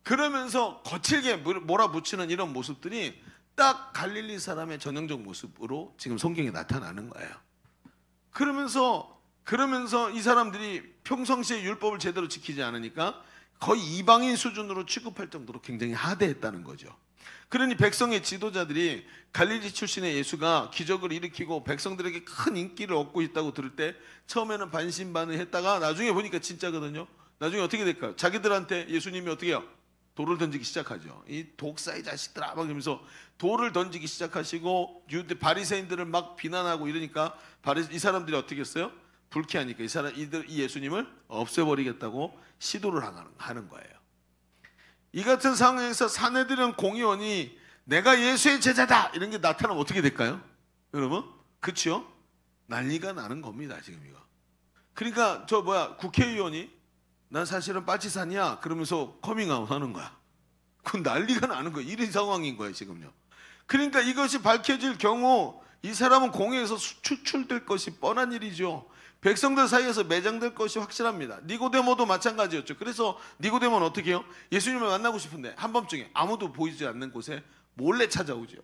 그러면서 거칠게 몰아붙이는 이런 모습들이 딱 갈릴리 사람의 전형적 모습으로 지금 성경에 나타나는 거예요. 그러면서 이 사람들이 평상시에 율법을 제대로 지키지 않으니까 거의 이방인 수준으로 취급할 정도로 굉장히 하대했다는 거죠. 그러니 백성의 지도자들이 갈릴리 출신의 예수가 기적을 일으키고 백성들에게 큰 인기를 얻고 있다고 들을 때 처음에는 반신반의했다가 나중에 보니까 진짜거든요. 나중에 어떻게 될까요? 자기들한테 예수님이 어떻게 해요? 돌을 던지기 시작하죠. 이 독사의 자식들아 막 이러면서 돌을 던지기 시작하시고 유대 바리새인들을 막 비난하고 이러니까 이 사람들이 어떻게 했어요? 불쾌하니까 이 예수님을 없애버리겠다고 시도를 하는 거예요. 이 같은 상황에서 사내들은 공의원이 내가 예수의 제자다 이런 게 나타나면 어떻게 될까요? 여러분, 그렇죠? 난리가 나는 겁니다 지금 이거. 그러니까 국회의원이 난 사실은 빨치산이야 그러면서 커밍아웃 하는 거야. 그건 난리가 나는 거예요. 이런 상황인 거예요 지금요. 그러니까 이것이 밝혀질 경우 이 사람은 공회에서 추출될 것이 뻔한 일이죠. 백성들 사이에서 매장될 것이 확실합니다. 니고데모도 마찬가지였죠. 그래서 니고데모는 어떻게 해요? 예수님을 만나고 싶은데 한밤중에 아무도 보이지 않는 곳에 몰래 찾아오죠.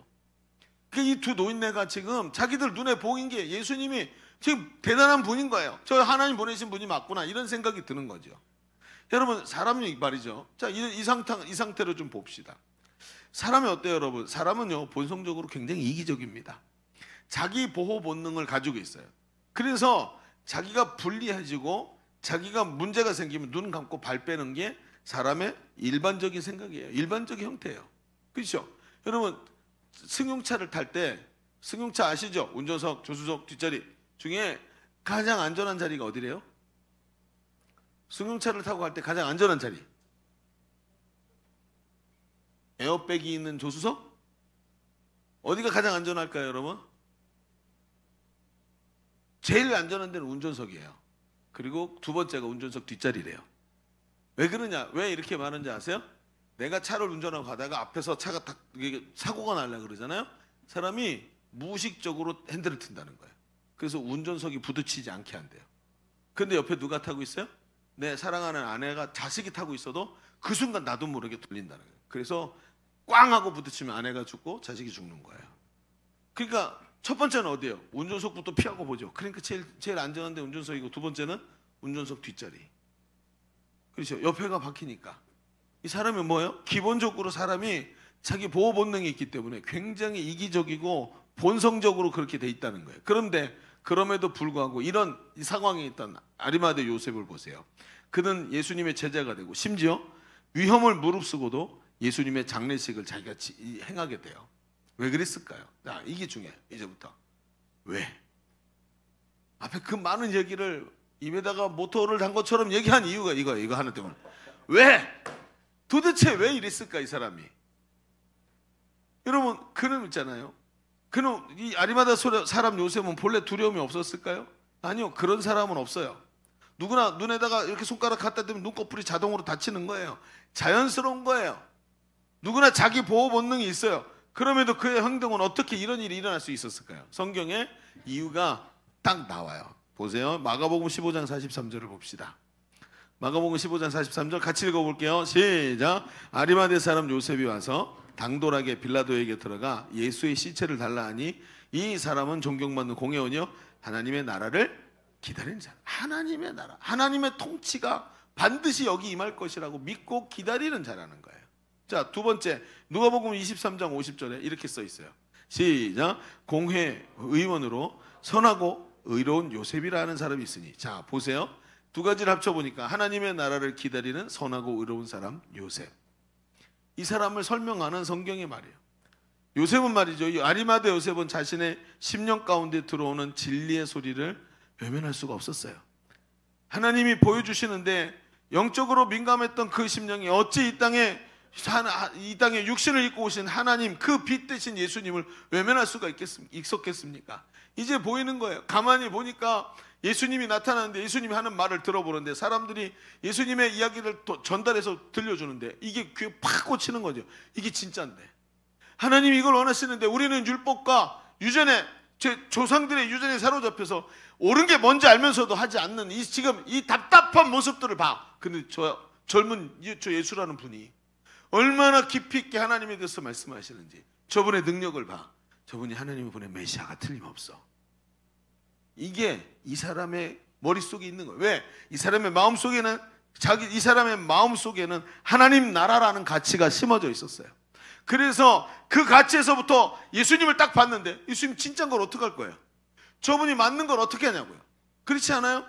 이 두 노인네가 지금 자기들 눈에 보인 게 예수님이 지금 대단한 분인 거예요. 저 하나님 보내신 분이 맞구나 이런 생각이 드는 거죠. 여러분, 사람이 말이죠. 자, 이 상태로 좀 봅시다. 사람이 어때요, 여러분? 사람은요, 본성적으로 굉장히 이기적입니다. 자기 보호 본능을 가지고 있어요. 그래서 자기가 불리해지고 자기가 문제가 생기면 눈 감고 발 빼는 게 사람의 일반적인 생각이에요. 일반적인 형태예요. 그렇죠? 여러분, 승용차를 탈 때 승용차 아시죠? 운전석, 조수석, 뒷자리 중에 가장 안전한 자리가 어디래요? 승용차를 타고 갈 때 가장 안전한 자리. 에어백이 있는 조수석? 어디가 가장 안전할까요, 여러분? 제일 안전한 데는 운전석이에요. 그리고 두 번째가 운전석 뒷자리래요. 왜 그러냐? 왜 이렇게 말하는지 아세요? 내가 차를 운전하고 가다가 앞에서 차가 딱 사고가 나려고 그러잖아요. 사람이 무의식적으로 핸들을 튼다는 거예요. 그래서 운전석이 부딪히지 않게 한대요. 근데 옆에 누가 타고 있어요? 내 사랑하는 아내가 자식이 타고 있어도 그 순간 나도 모르게 돌린다는 거예요. 그래서 꽝 하고 부딪히면 아내가 죽고 자식이 죽는 거예요. 그러니까 첫 번째는 어디예요? 운전석부터 피하고 보죠. 그러니까 제일 안전한 데 운전석이고 두 번째는 운전석 뒷자리. 그렇죠? 옆에가 박히니까. 이 사람이 뭐예요? 기본적으로 사람이 자기 보호 본능이 있기 때문에 굉장히 이기적이고 본성적으로 그렇게 돼 있다는 거예요. 그런데 그럼에도 불구하고 이런 상황에 있던 아리마대 요셉을 보세요. 그는 예수님의 제자가 되고 심지어 위험을 무릅쓰고도 예수님의 장례식을 자기가 행하게 돼요. 왜 그랬을까요? 자, 이게 중요해요. 이제부터. 왜? 앞에 그 많은 얘기를 입에다가 모터를 단 것처럼 얘기한 이유가 이거 하나 때문에. 왜? 도대체 왜 이랬을까 이 사람이? 여러분, 그는 있잖아요. 그는 이 아리마다 사람 요셉은 본래 두려움이 없었을까요? 아니요, 그런 사람은 없어요. 누구나 눈에다가 이렇게 손가락 갖다 대면 눈꺼풀이 자동으로 닫히는 거예요. 자연스러운 거예요. 누구나 자기 보호 본능이 있어요. 그럼에도 그의 행동은 어떻게 이런 일이 일어날 수 있었을까요? 성경에 이유가 딱 나와요. 보세요. 마가복음 15장 43절을 봅시다. 마가복음 15장 43절 같이 읽어볼게요. 시작. 아리마대 사람 요셉이 와서 당돌하게 빌라도에게 들어가 예수의 시체를 달라 하니 이 사람은 존경받는 공회원이요 하나님의 나라를 기다리는 자라. 하나님의 나라, 하나님의 통치가 반드시 여기 임할 것이라고 믿고 기다리는 자라는 거예요. 자, 두 번째, 누가복음 23장 50절에 이렇게 써 있어요. 시작. 공회 의원으로 선하고 의로운 요셉이라는 사람이 있으니. 자, 보세요. 두 가지를 합쳐보니까 하나님의 나라를 기다리는 선하고 의로운 사람 요셉. 이 사람을 설명하는 성경의 말이에요. 요셉은 말이죠. 이 아리마대 요셉은 자신의 10년 가운데 들어오는 진리의 소리를 외면할 수가 없었어요. 하나님이 보여주시는데 영적으로 민감했던 그 심령이 어찌 이 땅에 육신을 입고 오신 하나님, 그 빛 대신 예수님을 외면할 수가 있었겠습니까? 이제 보이는 거예요. 가만히 보니까 예수님이 나타나는데 예수님이 하는 말을 들어보는데 사람들이 예수님의 이야기를 전달해서 들려주는데 이게 귀에 팍 꽂히는 거죠. 이게 진짜인데 하나님이 이걸 원하시는데 우리는 율법과 유전에 제 조상들의 유전에 사로잡혀서 옳은 게 뭔지 알면서도 하지 않는 이 지금 이 답답한 모습들을 봐. 근데 저 젊은 저 예수라는 분이 얼마나 깊이 있게 하나님에 대해서 말씀하시는지, 저분의 능력을 봐. 저분이 하나님이 보낸 메시아가 틀림없어. 이게 이 사람의 머릿속에 있는 거예요. 왜? 이 사람의 마음속에는 이 사람의 마음속에는 하나님 나라라는 가치가 심어져 있었어요. 그래서 그 가치에서부터 예수님을 딱 봤는데, 예수님 진짜인 걸 어떻게 할 거예요? 저분이 맞는 걸 어떻게 하냐고요. 그렇지 않아요?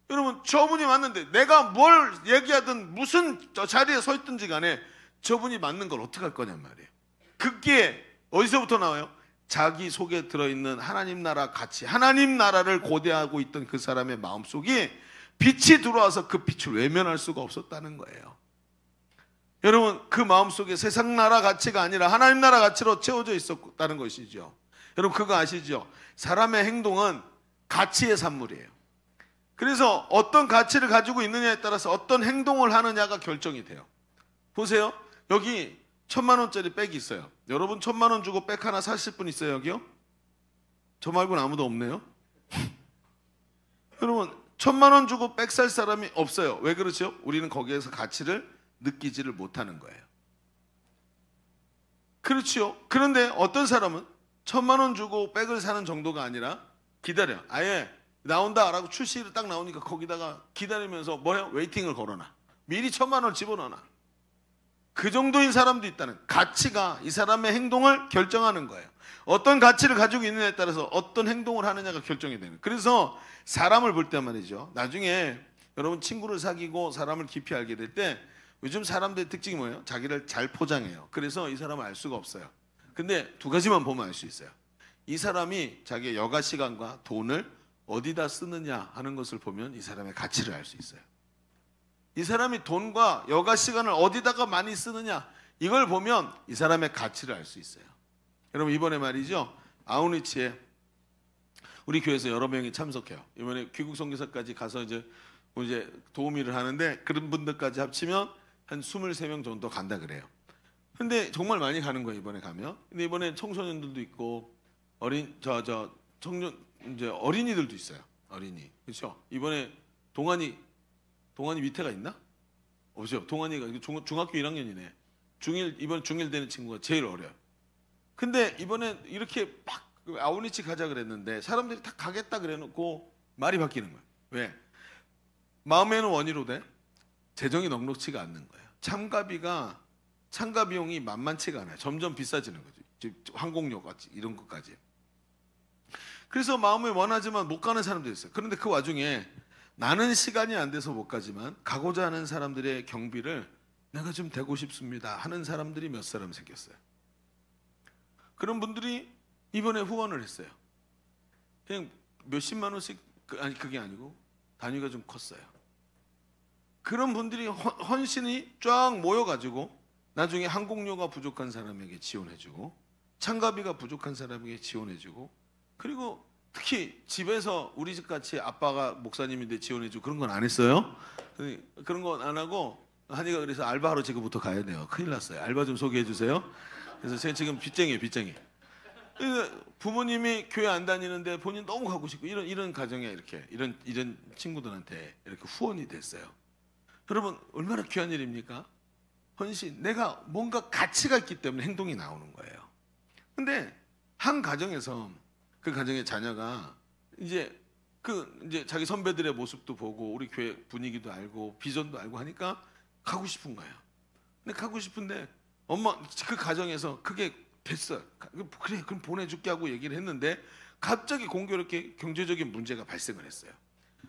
여러분, 저분이 맞는데 내가 뭘 얘기하든 무슨 자리에 서 있든지 간에 저분이 맞는 걸 어떻게 할 거냔 말이에요. 그게 어디서부터 나와요? 자기 속에 들어있는 하나님 나라 가치, 하나님 나라를 고대하고 있던 그 사람의 마음속에 빛이 들어와서 그 빛을 외면할 수가 없었다는 거예요. 여러분, 그 마음속에 세상 나라 가치가 아니라 하나님 나라 가치로 채워져 있었다는 것이죠. 여러분, 그거 아시죠? 사람의 행동은 가치의 산물이에요. 그래서 어떤 가치를 가지고 있느냐에 따라서 어떤 행동을 하느냐가 결정이 돼요. 보세요. 여기 1000만 원짜리 백이 있어요. 여러분 1000만 원 주고 백 하나 사실 분 있어요, 여기요? 저 말고는 아무도 없네요. 여러분 1000만 원 주고 백 살 사람이 없어요. 왜 그렇죠? 우리는 거기에서 가치를 느끼지를 못하는 거예요. 그렇죠. 그런데 어떤 사람은 1000만 원 주고 백을 사는 정도가 아니라 기다려. 아예 나온다라고 출시를 딱 나오니까 거기다가 기다리면서 뭐해요? 웨이팅을 걸어놔. 미리 1000만 원을 집어넣어놔. 그 정도인 사람도 있다는, 가치가 이 사람의 행동을 결정하는 거예요. 어떤 가치를 가지고 있느냐에 따라서 어떤 행동을 하느냐가 결정이 되는. 그래서 사람을 볼 때 말이죠. 나중에 여러분 친구를 사귀고 사람을 깊이 알게 될 때 요즘 사람들의 특징이 뭐예요? 자기를 잘 포장해요. 그래서 이 사람을 알 수가 없어요. 근데 두 가지만 보면 알 수 있어요. 이 사람이 자기의 여가 시간과 돈을 어디다 쓰느냐 하는 것을 보면 이 사람의 가치를 알 수 있어요. 이 사람이 돈과 여가 시간을 어디다가 많이 쓰느냐, 이걸 보면 이 사람의 가치를 알 수 있어요. 여러분 이번에 말이죠, 아우니치에 우리 교회에서 여러 명이 참석해요. 이번에 귀국 선교사까지 가서 이제 도우미를 하는데 그런 분들까지 합치면 한 23명 정도 간다 그래요. 근데 정말 많이 가는 거예요, 이번에 가면. 근데 이번에 청소년들도 있고 청년 이제 어린이들도 있어요. 어린이. 그렇죠? 이번에 동안이 밑에가 있나? 없죠. 동안이가 중학교 1학년이네. 이번 중1 되는 친구가 제일 어려요. 근데 이번에 이렇게 막 아우니치 가자 그랬는데 사람들이 다 가겠다 그래놓고 말이 바뀌는 거예요. 왜? 마음에는 원의로 돼. 재정이 넉넉치가 않는 거예요. 참가 비용이 만만치가 않아요. 점점 비싸지는 거죠. 항공료 같이 이런 것까지. 그래서 마음에 원하지만 못 가는 사람도 있어요. 그런데 그 와중에 나는 시간이 안 돼서 못 가지만 가고자 하는 사람들의 경비를 내가 좀 되고 싶습니다 하는 사람들이 몇 사람 생겼어요. 그런 분들이 이번에 후원을 했어요. 그냥 몇십만 원씩, 아니 그게 아니고 단위가 좀 컸어요. 그런 분들이 헌신이 쫙 모여가지고 나중에 항공료가 부족한 사람에게 지원해주고 참가비가 부족한 사람에게 지원해주고, 그리고 특히 집에서 우리 집 같이 아빠가 목사님인데 지원해주고 그런 건 안 했어요. 그런 건 안 하고 한이가 그래서 알바하러 지금부터 가야 돼요. 큰일 났어요. 알바 좀 소개해 주세요. 그래서 제가 지금 빚쟁이에요, 빚쟁이. 부모님이 교회 안 다니는데 본인 너무 가고 싶고 이런 가정에 이런 친구들한테 이렇게 후원이 됐어요. 여러분 얼마나 귀한 일입니까? 헌신, 내가 뭔가 가치가 있기 때문에 행동이 나오는 거예요. 근데 한 가정에서 그 가정의 자녀가 이제 자기 선배들의 모습도 보고 우리 교회 분위기도 알고 비전도 알고 하니까 가고 싶은 거예요. 근데 가고 싶은데 엄마 그 가정에서 그게 됐어요. 그래 그럼 보내줄게 하고 얘기를 했는데 갑자기 공교롭게 경제적인 문제가 발생을 했어요.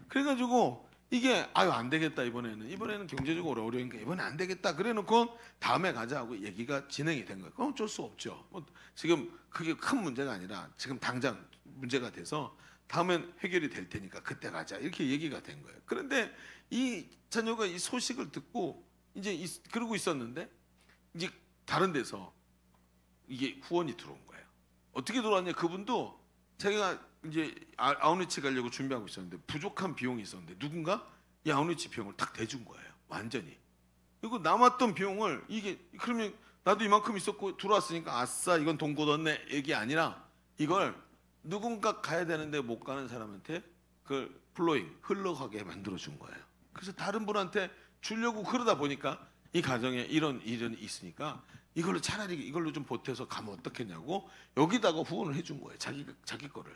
그래가지고 이게 안 되겠다, 이번에는 경제적으로 어려우니까 이번에 안 되겠다 그래놓고 다음에 가자 하고 얘기가 진행이 된 거예요. 어쩔 수 없죠. 지금 그게 큰 문제가 아니라 지금 당장 문제가 돼서 다음엔 해결이 될 테니까 그때 가자 이렇게 얘기가 된 거예요. 그런데 이 자녀가 이 소식을 듣고 이제 그러고 있었는데 이제 다른 데서 이게 후원이 들어온 거예요. 어떻게 들어왔냐? 그분도 자기가 이제 아우니치 가려고 준비하고 있었는데 부족한 비용이 있었는데 누군가 이 아우니치 비용을 딱 대준 거예요. 완전히. 그리고 남았던 비용을 그러면 나도 이만큼 있었고 들어왔으니까 아싸 이건 돈 굳었네 얘기 아니라 이걸 누군가 가야 되는데 못 가는 사람한테 그걸 플로잉, 흘러가게 만들어준 거예요. 그래서 다른 분한테 주려고 그러다 보니까 이 가정에 이런 일이 있으니까 이걸로 차라리 이걸로 좀 보태서 가면 어떻겠냐고 여기다가 후원을 해준 거예요. 자기 거를.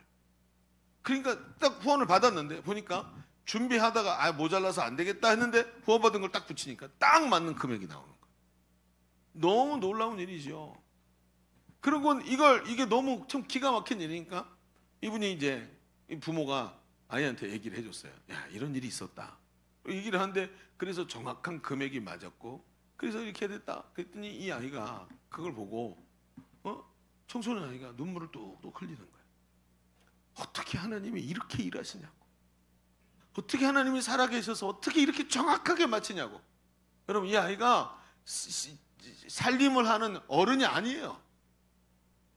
그러니까 딱 후원을 받았는데 보니까 준비하다가 모자라서 안 되겠다 했는데 후원 받은 걸 딱 붙이니까 딱 맞는 금액이 나오는 거예요. 너무 놀라운 일이죠. 그리고 이게 너무 참 기가 막힌 일이니까 이분이 이제 부모가 아이한테 얘기를 해줬어요. 야, 이런 일이 있었다. 얘기를 하는데 그래서 정확한 금액이 맞았고 그래서 이렇게 됐다. 그랬더니 이 아이가 그걸 보고 청소년 아이가 눈물을 뚝뚝 흘리는 거예요. 어떻게 하나님이 이렇게 일하시냐고. 어떻게 하나님이 살아계셔서 어떻게 이렇게 정확하게 맞히냐고. 여러분 이 아이가 살림을 하는 어른이 아니에요.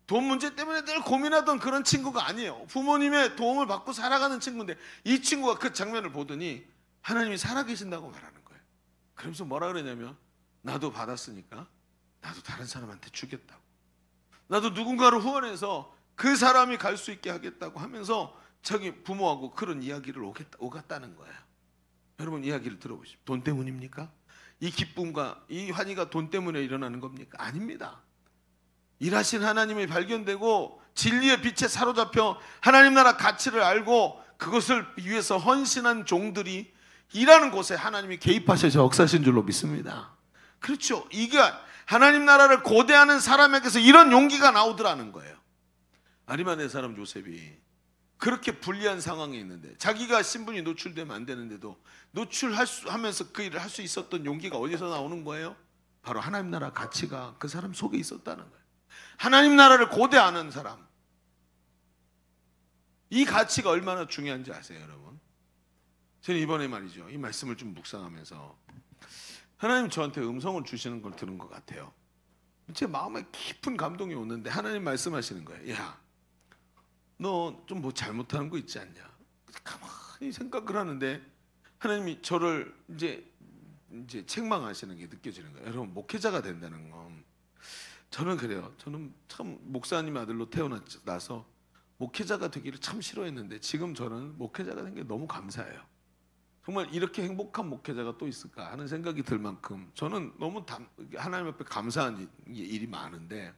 돈 문제 때문에 늘 고민하던 그런 친구가 아니에요. 부모님의 도움을 받고 살아가는 친구인데 이 친구가 그 장면을 보더니 하나님이 살아계신다고 말하는 거예요. 그러면서 뭐라 그러냐면 나도 받았으니까 나도 다른 사람한테 주겠다고. 나도 누군가를 후원해서 그 사람이 갈 수 있게 하겠다고 하면서 자기 부모하고 그런 이야기를 오갔다는 거예요. 여러분 이야기를 들어보십시오. 돈 때문입니까? 이 기쁨과 이 환희가 돈 때문에 일어나는 겁니까? 아닙니다. 일하신 하나님이 발견되고 진리의 빛에 사로잡혀 하나님 나라 가치를 알고 그것을 위해서 헌신한 종들이 일하는 곳에 하나님이 개입하셔서 역사하신 줄로 믿습니다. 그렇죠. 이게 하나님 나라를 고대하는 사람에게서 이런 용기가 나오더라는 거예요. 아리마대 사람 요셉이 그렇게 불리한 상황에 있는데 자기가 신분이 노출되면 안 되는데도 노출하면서 그 일을 할 수 있었던 용기가 어디서 나오는 거예요? 바로 하나님 나라 가치가 그 사람 속에 있었다는 거예요. 하나님 나라를 고대하는 사람. 이 가치가 얼마나 중요한지 아세요, 여러분? 저는 이번에 말이죠, 이 말씀을 좀 묵상하면서 하나님 저한테 음성을 주시는 걸 들은 것 같아요. 제 마음에 깊은 감동이 오는데 하나님 말씀하시는 거예요. 야, 너 좀 뭐 잘못하는 거 있지 않냐? 가만히 생각을 하는데 하나님이 저를 이제 책망하시는 게 느껴지는 거예요. 여러분 목회자가 된다는 건 저는 그래요. 저는 참 목사님 아들로 태어나서 목회자가 되기를 참 싫어했는데 지금 저는 목회자가 된 게 너무 감사해요. 정말 이렇게 행복한 목회자가 또 있을까 하는 생각이 들 만큼 저는 너무 하나님 앞에 감사한 일이 많은데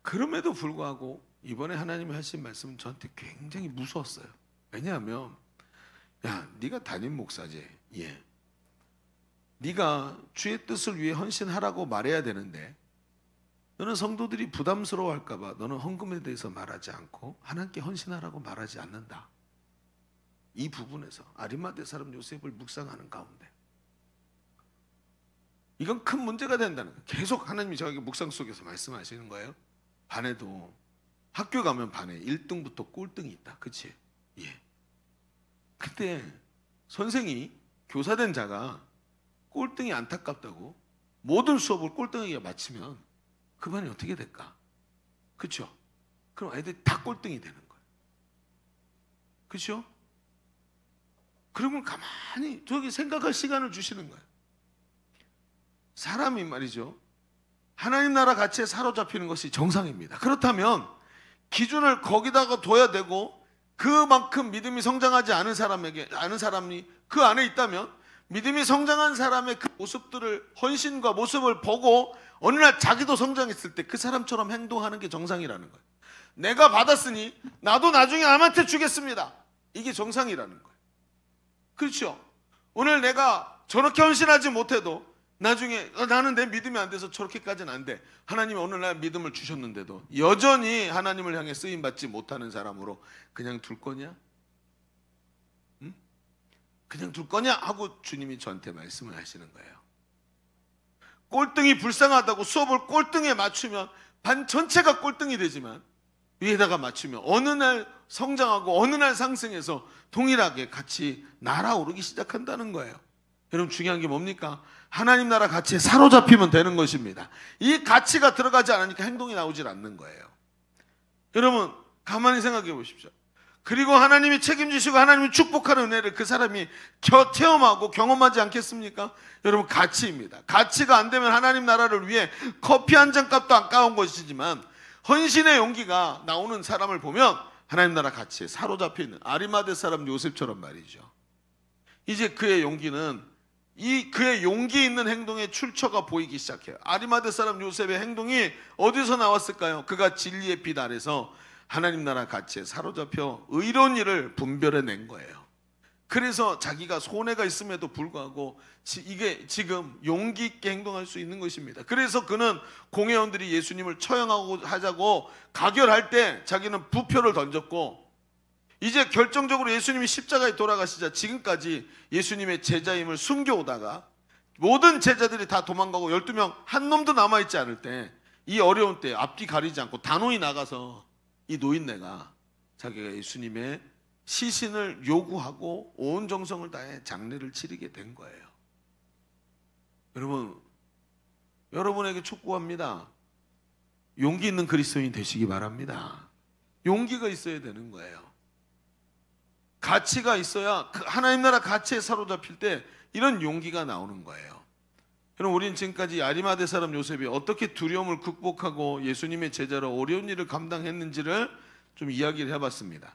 그럼에도 불구하고 이번에 하나님이 하신 말씀은 저한테 굉장히 무서웠어요. 왜냐하면 야, 네가 담임 목사지. 예. 네가 주의 뜻을 위해 헌신하라고 말해야 되는데 너는 성도들이 부담스러워할까 봐 너는 헌금에 대해서 말하지 않고 하나님께 헌신하라고 말하지 않는다. 이 부분에서 아리마대 사람 요셉을 묵상하는 가운데 이건 큰 문제가 된다는 거예요. 계속 하나님이 저에게 묵상 속에서 말씀하시는 거예요. 반에도 학교 가면 반에 1등부터 꼴등이 있다. 그치? 예. 그때 선생이 교사된 자가 꼴등이 안타깝다고 모든 수업을 꼴등에게 마치면 그 반이 어떻게 될까? 그렇죠? 그럼 아이들이 다 꼴등이 되는 거예요. 그렇죠? 그러면 가만히 저기 생각할 시간을 주시는 거예요. 사람이 말이죠, 하나님 나라 가치에 사로잡히는 것이 정상입니다. 그렇다면 기준을 거기다가 둬야 되고 그만큼 믿음이 성장하지 않은 사람이 그 안에 있다면 믿음이 성장한 사람의 그 모습들을 헌신과 모습을 보고 어느 날 자기도 성장했을 때 그 사람처럼 행동하는 게 정상이라는 거예요. 내가 받았으니 나도 나중에 남한테 주겠습니다. 이게 정상이라는 거예요. 그렇죠? 오늘 내가 저렇게 헌신하지 못해도 나중에 나는 내 믿음이 안 돼서 저렇게까지는 안 돼. 하나님이 오늘 날 믿음을 주셨는데도 여전히 하나님을 향해 쓰임받지 못하는 사람으로 그냥 둘 거냐? 응? 그냥 둘 거냐? 하고 주님이 저한테 말씀을 하시는 거예요. 꼴등이 불쌍하다고 수업을 꼴등에 맞추면 반 전체가 꼴등이 되지만 위에다가 맞추면 어느 날 성장하고 어느 날 상승해서 동일하게 같이 날아오르기 시작한다는 거예요. 여러분 중요한 게 뭡니까? 하나님 나라 가치에 사로잡히면 되는 것입니다. 이 가치가 들어가지 않으니까 행동이 나오질 않는 거예요. 여러분 가만히 생각해 보십시오. 그리고 하나님이 책임지시고 하나님이 축복하는 은혜를 그 사람이 체험하고 경험하지 않겠습니까? 여러분 가치입니다. 가치가 안 되면 하나님 나라를 위해 커피 한 잔 값도 아까운 것이지만 헌신의 용기가 나오는 사람을 보면 하나님 나라 가치에 사로잡혀 있는 아리마대 사람 요셉처럼 말이죠. 이제 그의 용기는 그의 용기 있는 행동의 출처가 보이기 시작해요. 아리마대 사람 요셉의 행동이 어디서 나왔을까요? 그가 진리의 빛 아래서 하나님 나라 가치에 사로잡혀 의로운 일을 분별해낸 거예요. 그래서 자기가 손해가 있음에도 불구하고 이게 지금 용기 있게 행동할 수 있는 것입니다. 그래서 그는 공회원들이 예수님을 처형하자고 가결할 때 자기는 부표를 던졌고, 이제 결정적으로 예수님이 십자가에 돌아가시자 지금까지 예수님의 제자임을 숨겨오다가 모든 제자들이 다 도망가고 12명 한 놈도 남아있지 않을 때, 이 어려운 때 앞뒤 가리지 않고 단호히 나가서 이 노인네가 자기가 예수님의 시신을 요구하고 온 정성을 다해 장례를 치르게 된 거예요. 여러분, 여러분에게 촉구합니다. 용기 있는 그리스도인 되시기 바랍니다. 용기가 있어야 되는 거예요. 가치가 있어야, 하나님 나라 가치에 사로잡힐 때 이런 용기가 나오는 거예요. 여러분, 우리는 지금까지 아리마대 사람 요셉이 어떻게 두려움을 극복하고 예수님의 제자로 어려운 일을 감당했는지를 좀 이야기를 해봤습니다.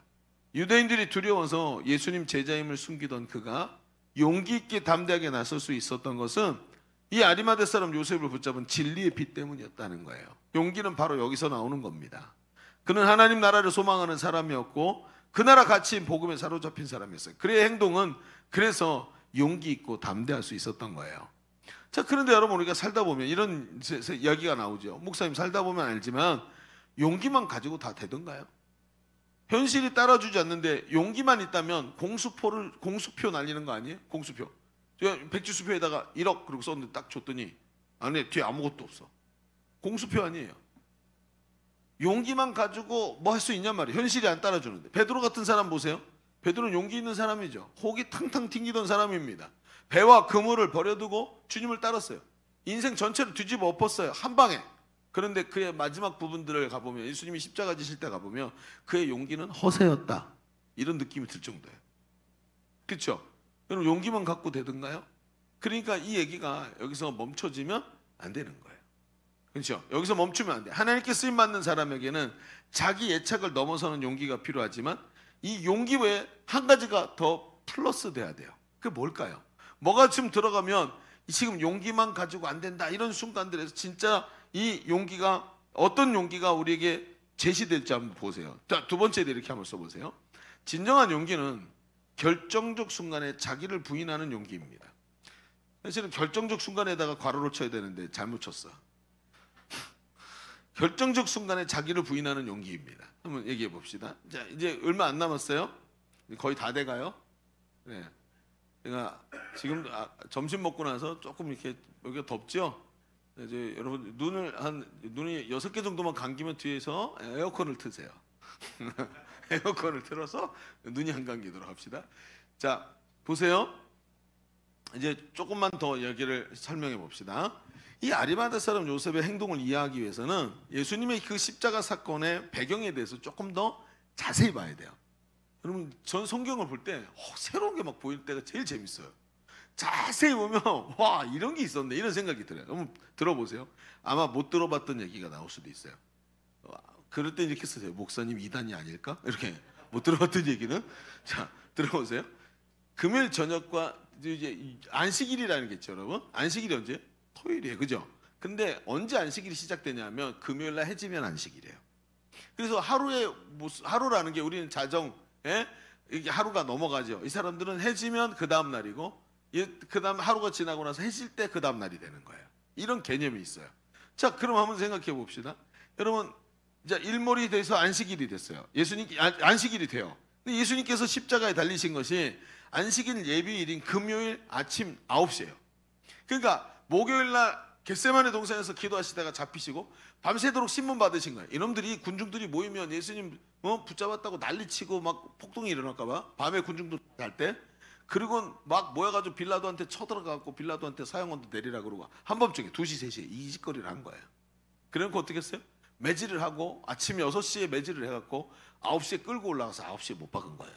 유대인들이 두려워서 예수님 제자임을 숨기던 그가 용기 있게 담대하게 나설 수 있었던 것은 이 아리마대 사람 요셉을 붙잡은 진리의 빛 때문이었다는 거예요. 용기는 바로 여기서 나오는 겁니다. 그는 하나님 나라를 소망하는 사람이었고 그 나라 가치인 복음에 사로잡힌 사람이었어요. 그의 행동은 그래서 용기 있고 담대할 수 있었던 거예요. 자, 그런데 여러분, 우리가 살다 보면 이런 이야기가 나오죠. 목사님, 살다 보면 알지만 용기만 가지고 다 되던가요? 현실이 따라주지 않는데 용기만 있다면 공수표 날리는 거 아니에요? 공수표. 백지수표에다가 1억 그러고 썼는데 딱 줬더니 안에 뒤에 아무것도 없어. 공수표 아니에요. 용기만 가지고 뭐 할 수 있냔 말이에요. 현실이 안 따라주는데. 베드로 같은 사람 보세요. 베드로는 용기 있는 사람이죠. 혹이 탕탕 튕기던 사람입니다. 배와 그물을 버려두고 주님을 따랐어요. 인생 전체를 뒤집어 엎었어요. 한 방에. 그런데 그의 마지막 부분들을 가보면, 예수님이 십자가 지실 때 가보면 그의 용기는 허세였다, 이런 느낌이 들 정도예요. 그렇죠? 여러분, 용기만 갖고 되던가요? 그러니까 이 얘기가 여기서 멈춰지면 안 되는 거예요. 그렇죠? 여기서 멈추면 안 돼. 하나님께 쓰임받는 사람에게는 자기 애착을 넘어서는 용기가 필요하지만 이 용기 외에 한 가지가 더 플러스 돼야 돼요. 그게 뭘까요? 뭐가 지금 들어가면 지금 용기만 가지고 안 된다, 이런 순간들에서 진짜 이 용기가, 어떤 용기가 우리에게 제시될지 한번 보세요. 자, 두 번째도 이렇게 한번 써보세요. 진정한 용기는 결정적 순간에 자기를 부인하는 용기입니다. 사실은 결정적 순간에다가 괄호를 쳐야 되는데 잘못 쳤어. 결정적 순간에 자기를 부인하는 용기입니다. 한번 얘기해 봅시다. 자, 이제 얼마 안 남았어요. 거의 다 돼가요. 네. 제가 지금 점심 먹고 나서 조금 이렇게 여기가 덥죠. 이제 여러분, 눈이 6개 정도만 감기면 뒤에서 에어컨을 트세요. 에어컨을 틀어서 눈이 안 감기도록 합시다. 자, 보세요. 이제 조금만 더 얘기를 설명해 봅시다. 이 아리마대 사람 요셉의 행동을 이해하기 위해서는 예수님의 그 십자가 사건의 배경에 대해서 조금 더 자세히 봐야 돼요. 여러분, 전 성경을 볼 때 새로운 게 막 보일 때가 제일 재밌어요. 자세히 보면 와, 이런 게 있었네, 이런 생각이 들어요. 한번 들어보세요. 아마 못 들어봤던 얘기가 나올 수도 있어요. 그럴 때 이렇게 쓰세요. 목사님 이단이 아닐까? 이렇게 못 들어봤던 얘기는. 자, 들어보세요. 금요일 저녁과 이제 안식일이라는 게 있죠, 여러분. 안식일이 언제? 토요일이에요, 그죠? 근데 언제 안식일이 시작되냐면 금요일 날 해지면 안식일이에요. 그래서 하루라는 게 우리는 이게 하루가 넘어가죠. 이 사람들은 해지면 그 다음 날이고, 그 다음 하루가 지나고 나서 해질 때 그 다음 날이 되는 거예요. 이런 개념이 있어요. 자, 그럼 한번 생각해 봅시다. 여러분, 이제 일몰이 돼서 안식일이 됐어요. 안식일이 돼요. 근데 예수님께서 십자가에 달리신 것이 안식일 예비일인 금요일 아침 9시예요. 그러니까 목요일 날 겟세마네 동산에서 기도하시다가 잡히시고 밤새도록 신문 받으신 거예요. 이놈들이, 군중들이 모이면 예수님 붙잡았다고 난리치고 막 폭동이 일어날까 봐, 밤에 군중들 갈 때. 그리고 막 모여가지고 빌라도한테 쳐들어가고 빌라도한테 사형원도 내리라 그러고 한밤중에 2시, 3시에 이 짓거리를 한 거예요. 그래놓고 어떻게 했어요? 매질을 하고 아침 6시에 매질을 해갖고 9시에 끌고 올라가서 9시에 못 박은 거예요.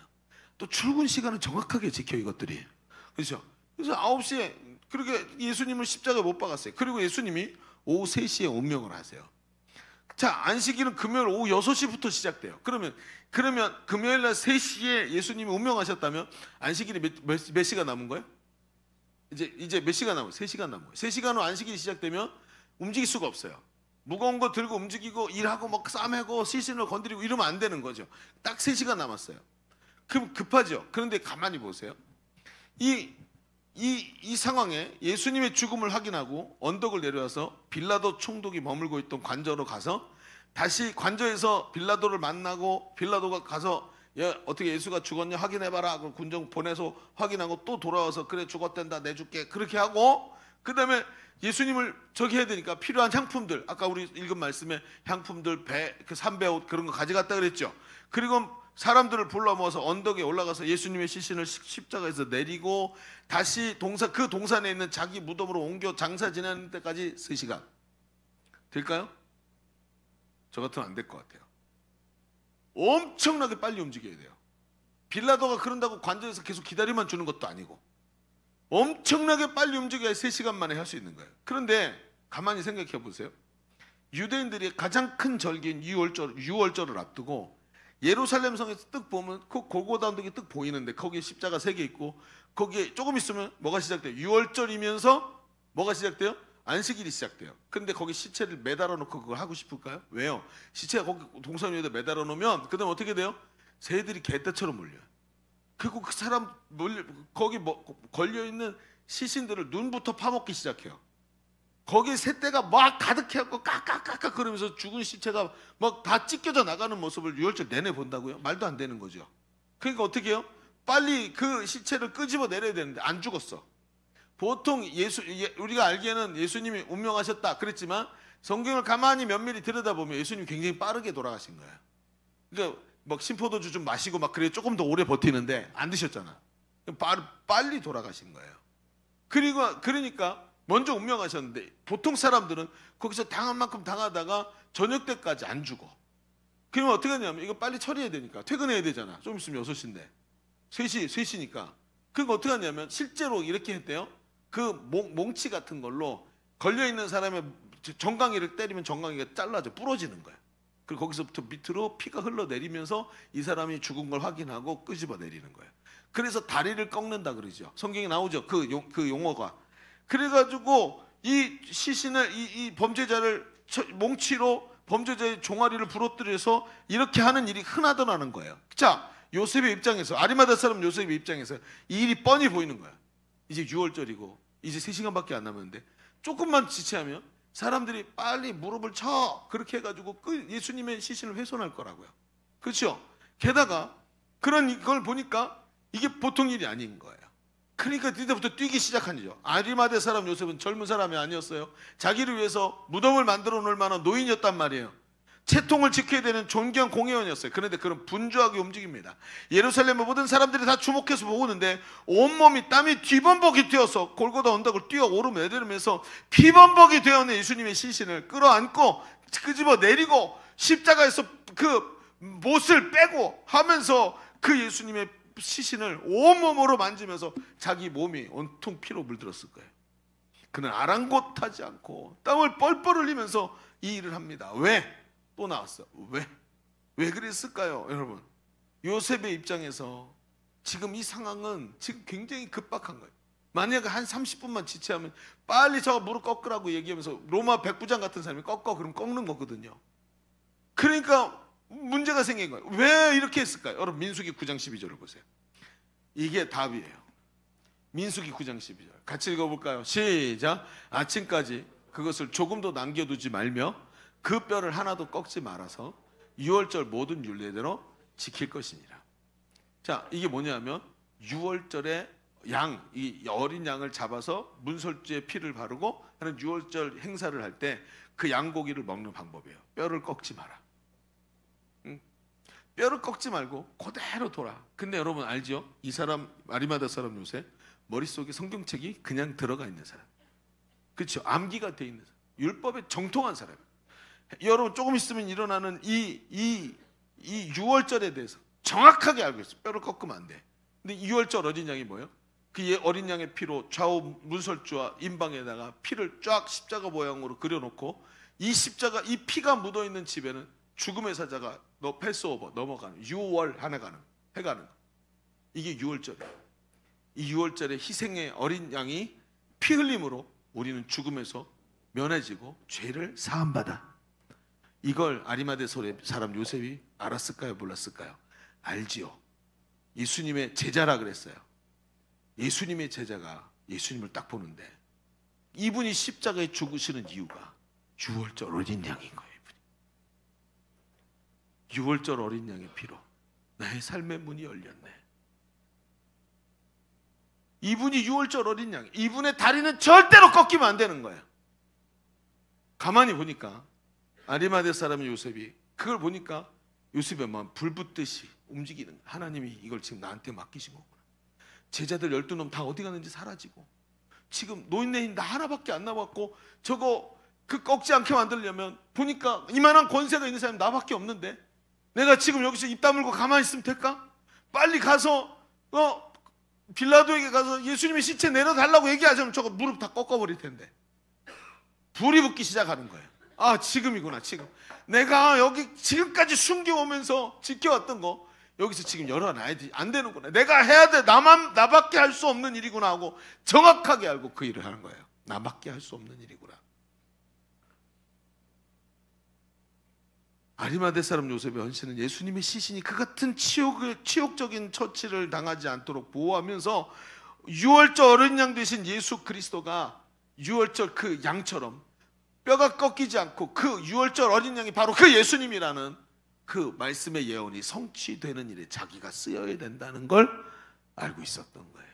또 출근 시간은 정확하게 지켜, 이것들이. 그렇죠? 그래서 9시에 그렇게 예수님을 십자가에 못 박았어요. 그리고 예수님이 오후 3시에 운명을 하세요. 자, 안식일은 금요일 오후 6시부터 시작돼요. 그러면 금요일 날 3시에 예수님이 운명하셨다면 안식일이 몇 시간 남은 거예요? 이제 몇 시간 남아요? 3시간 남은 거예요. 3시간 후 안식일이 시작되면 움직일 수가 없어요. 무거운 거 들고 움직이고 일하고 막 싸매고 시신을 건드리고 이러면 안 되는 거죠. 딱 3시간 남았어요. 그럼 급하죠. 그런데 가만히 보세요. 이 상황에 예수님의 죽음을 확인하고 언덕을 내려와서 빌라도 총독이 머물고 있던 관저로 가서 다시 관저에서 빌라도를 만나고 빌라도가 가서 어떻게 예수가 죽었냐 확인해봐라. 그럼 군정 보내서 확인하고 또 돌아와서 그래 죽었댄다 내줄게 그렇게 하고 그 다음에 예수님을 저기 해야 되니까 필요한 향품들 아까 우리 읽은 말씀에 향품들 그 삼배옷 그런 거 가져갔다 그랬죠. 그리고 사람들을 불러 모아서 언덕에 올라가서 예수님의 시신을 십자가에서 내리고 다시 그 동산에 있는 자기 무덤으로 옮겨 장사 지내는 때까지 3시간 될까요? 저 같으면 안 될 것 같아요. 엄청나게 빨리 움직여야 돼요. 빌라도가 그런다고 관저에서 계속 기다리만 주는 것도 아니고 엄청나게 빨리 움직여야 3시간 만에 할 수 있는 거예요. 그런데 가만히 생각해 보세요. 유대인들이 가장 큰 절기인 유월절을 앞두고 예루살렘 성에서 뜩 보면 그 골고다 언덕이 뜩 보이는데 거기에 십자가 3개 있고 거기에 조금 있으면 뭐가 시작돼요? 유월절이면서 뭐가 시작돼요? 안식일이 시작돼요. 근데 거기 시체를 매달아 놓고 그걸 하고 싶을까요? 왜요? 시체가 거기 동산 위에다 매달아 놓으면 그 다음에 어떻게 돼요? 새들이 개떼처럼 몰려요. 그리고 그 사람 거기 걸려있는 시신들을 눈부터 파먹기 시작해요. 거기에 새떼가 막 가득해갖고 까까까까 그러면서 죽은 시체가 막 다 찢겨져 나가는 모습을 유월절 내내 본다고요? 말도 안 되는 거죠. 그러니까 어떻게 해요? 빨리 그 시체를 끄집어 내려야 되는데 안 죽었어. 보통 우리가 알기에는 예수님이 운명하셨다 그랬지만 성경을 가만히 면밀히 들여다보면 예수님이 굉장히 빠르게 돌아가신 거예요. 그러니까 막 심포도주 좀 마시고 막 그래 조금 더 오래 버티는데 안 드셨잖아. 빨리 돌아가신 거예요. 그러니까 먼저 운명하셨는데 보통 사람들은 거기서 당한 만큼 당하다가 저녁 때까지 안 죽어. 그러면 어떻게 하냐면 이거 빨리 처리해야 되니까 퇴근해야 되잖아. 좀 있으면 6시인데 3시니까 그러니까 어떻게 하냐면 실제로 이렇게 했대요. 그 몽치 같은 걸로 걸려있는 사람의 정강이를 때리면 정강이가 잘라져 부러지는 거야. 그리고 거기서부터 밑으로 피가 흘러내리면서 이 사람이 죽은 걸 확인하고 끄집어 내리는 거예요. 그래서 다리를 꺾는다 그러죠. 성경에 나오죠. 그 용어가. 그래가지고 이 시신을 이 범죄자를 몽치로 범죄자의 종아리를 부러뜨려서 이렇게 하는 일이 흔하더라는 거예요. 자, 요셉의 입장에서 아리마다 사람 요셉의 입장에서 이 일이 뻔히 보이는 거야. 이제 6월절이고 이제 3시간밖에 안 남았는데 조금만 지체하면 사람들이 빨리 무릎을 쳐 그렇게 해가지고 예수님의 시신을 훼손할 거라고요. 그렇죠? 게다가 그런 걸 보니까 이게 보통 일이 아닌 거예요. 그러니까 이때부터 뛰기 시작한 거죠. 아리마대 사람 요셉은 젊은 사람이 아니었어요. 자기를 위해서 무덤을 만들어 놓을 만한 노인이었단 말이에요. 채통을 지켜야 되는 존귀한 공회원이었어요. 그런데 그런 분주하게 움직입니다. 예루살렘의 모든 사람들이 다 주목해서 보는데 온몸이 땀이 뒤범벅이 되어서 골고다 언덕을 뛰어 오르며 내리면서 피범벅이 되어있는 예수님의 시신을 끌어안고 끄집어 내리고 십자가에서 그 못을 빼고 하면서 그 예수님의 시신을 온몸으로 만지면서 자기 몸이 온통 피로 물들었을 거예요. 그는 아랑곳하지 않고 땀을 뻘뻘 흘리면서 이 일을 합니다. 왜? 또 나왔어. 왜 그랬을까요? 여러분, 요셉의 입장에서 지금 이 상황은 지금 굉장히 급박한 거예요. 만약에 한 30분만 지체하면 빨리 저 무릎 꺾으라고 얘기하면서 로마 백부장 같은 사람이 꺾어 그럼 꺾는 거거든요. 그러니까 문제가 생긴 거예요. 왜 이렇게 했을까요? 여러분, 민수기 9장 12절을 보세요. 이게 답이에요. 민수기 9장 12절 같이 읽어볼까요? 시작. 아침까지 그것을 조금도 남겨두지 말며 그 뼈를 하나도 꺾지 말아서 유월절 모든 율례대로 지킬 것이니라. 자, 이게 뭐냐면 유월절에 이 어린 양을 잡아서 문설주에 피를 바르고 하는 유월절 행사를 할 때 그 양고기를 먹는 방법이에요. 뼈를 꺾지 마라. 뼈를 꺾지 말고 그대로 돌아. 근데 여러분 알죠? 이 사람 아리마다 사람 요새 머릿속에 성경책이 그냥 들어가 있는 사람. 그렇죠? 암기가 돼 있는 사람. 율법에 정통한 사람. 여러분 조금 있으면 일어나는 이 유월절에 대해서 정확하게 알고 있어요. 뼈를 꺾으면 안 돼. 근데 유월절 어린 양이 뭐예요? 그 어린 양의 피로 좌우 문설주와 임방에다가 피를 쫙 십자가 모양으로 그려놓고 이 십자가, 이 피가 묻어있는 집에는 죽음의 사자가 너 패스오버 넘어가는, 6월 해가는 거. 이게 6월절이에요. 이 6월절에 희생의 어린 양이 피 흘림으로 우리는 죽음에서 면해지고 죄를 사함받아. 이걸 아리마대 사람 요셉이 알았을까요? 몰랐을까요? 알지요. 예수님의 제자라 그랬어요. 예수님의 제자가 예수님을 딱 보는데 이분이 십자가에 죽으시는 이유가 6월절 어린 양인 거예요. 이분이 6월절 어린 양의 피로 나의 삶의 문이 열렸네. 이분이 6월절 어린 양, 이분의 다리는 절대로 꺾이면 안 되는 거예요. 가만히 보니까 아리마대 사람 요셉이 그걸 보니까 요셉의 마음 불 붙듯이 움직이는 거예요. 하나님이 이걸 지금 나한테 맡기신 거구나. 제자들 12놈 다 어디 갔는지 사라지고 지금 노인네인 나 하나밖에 안 남았고 저거 그 꺾지 않게 만들려면 보니까 이만한 권세가 있는 사람이 나밖에 없는데 내가 지금 여기서 입 다물고 가만히 있으면 될까? 빨리 가서 빌라도에게 가서 예수님의 시체 내려달라고 얘기하자면 저거 무릎 다 꺾어버릴 텐데 불이 붙기 시작하는 거예요. 아, 지금이구나. 지금 내가 여기 지금까지 숨겨오면서 지켜왔던 거 여기서 지금 열어놔야 안 되는구나. 내가 해야 돼. 나밖에 할 수 없는 일이구나 하고 정확하게 알고 그 일을 하는 거예요. 나밖에 할 수 없는 일이구나. 아리마대 사람 요셉의 헌신은 예수님의 시신이 그 같은 치욕적인 처치를 당하지 않도록 보호하면서 6월절 어린 양 되신 예수 그리스도가 6월절 그 양처럼 뼈가 꺾이지 않고 그 6월절 어린 양이 바로 그 예수님이라는 그 말씀의 예언이 성취되는 일에 자기가 쓰여야 된다는 걸 알고 있었던 거예요.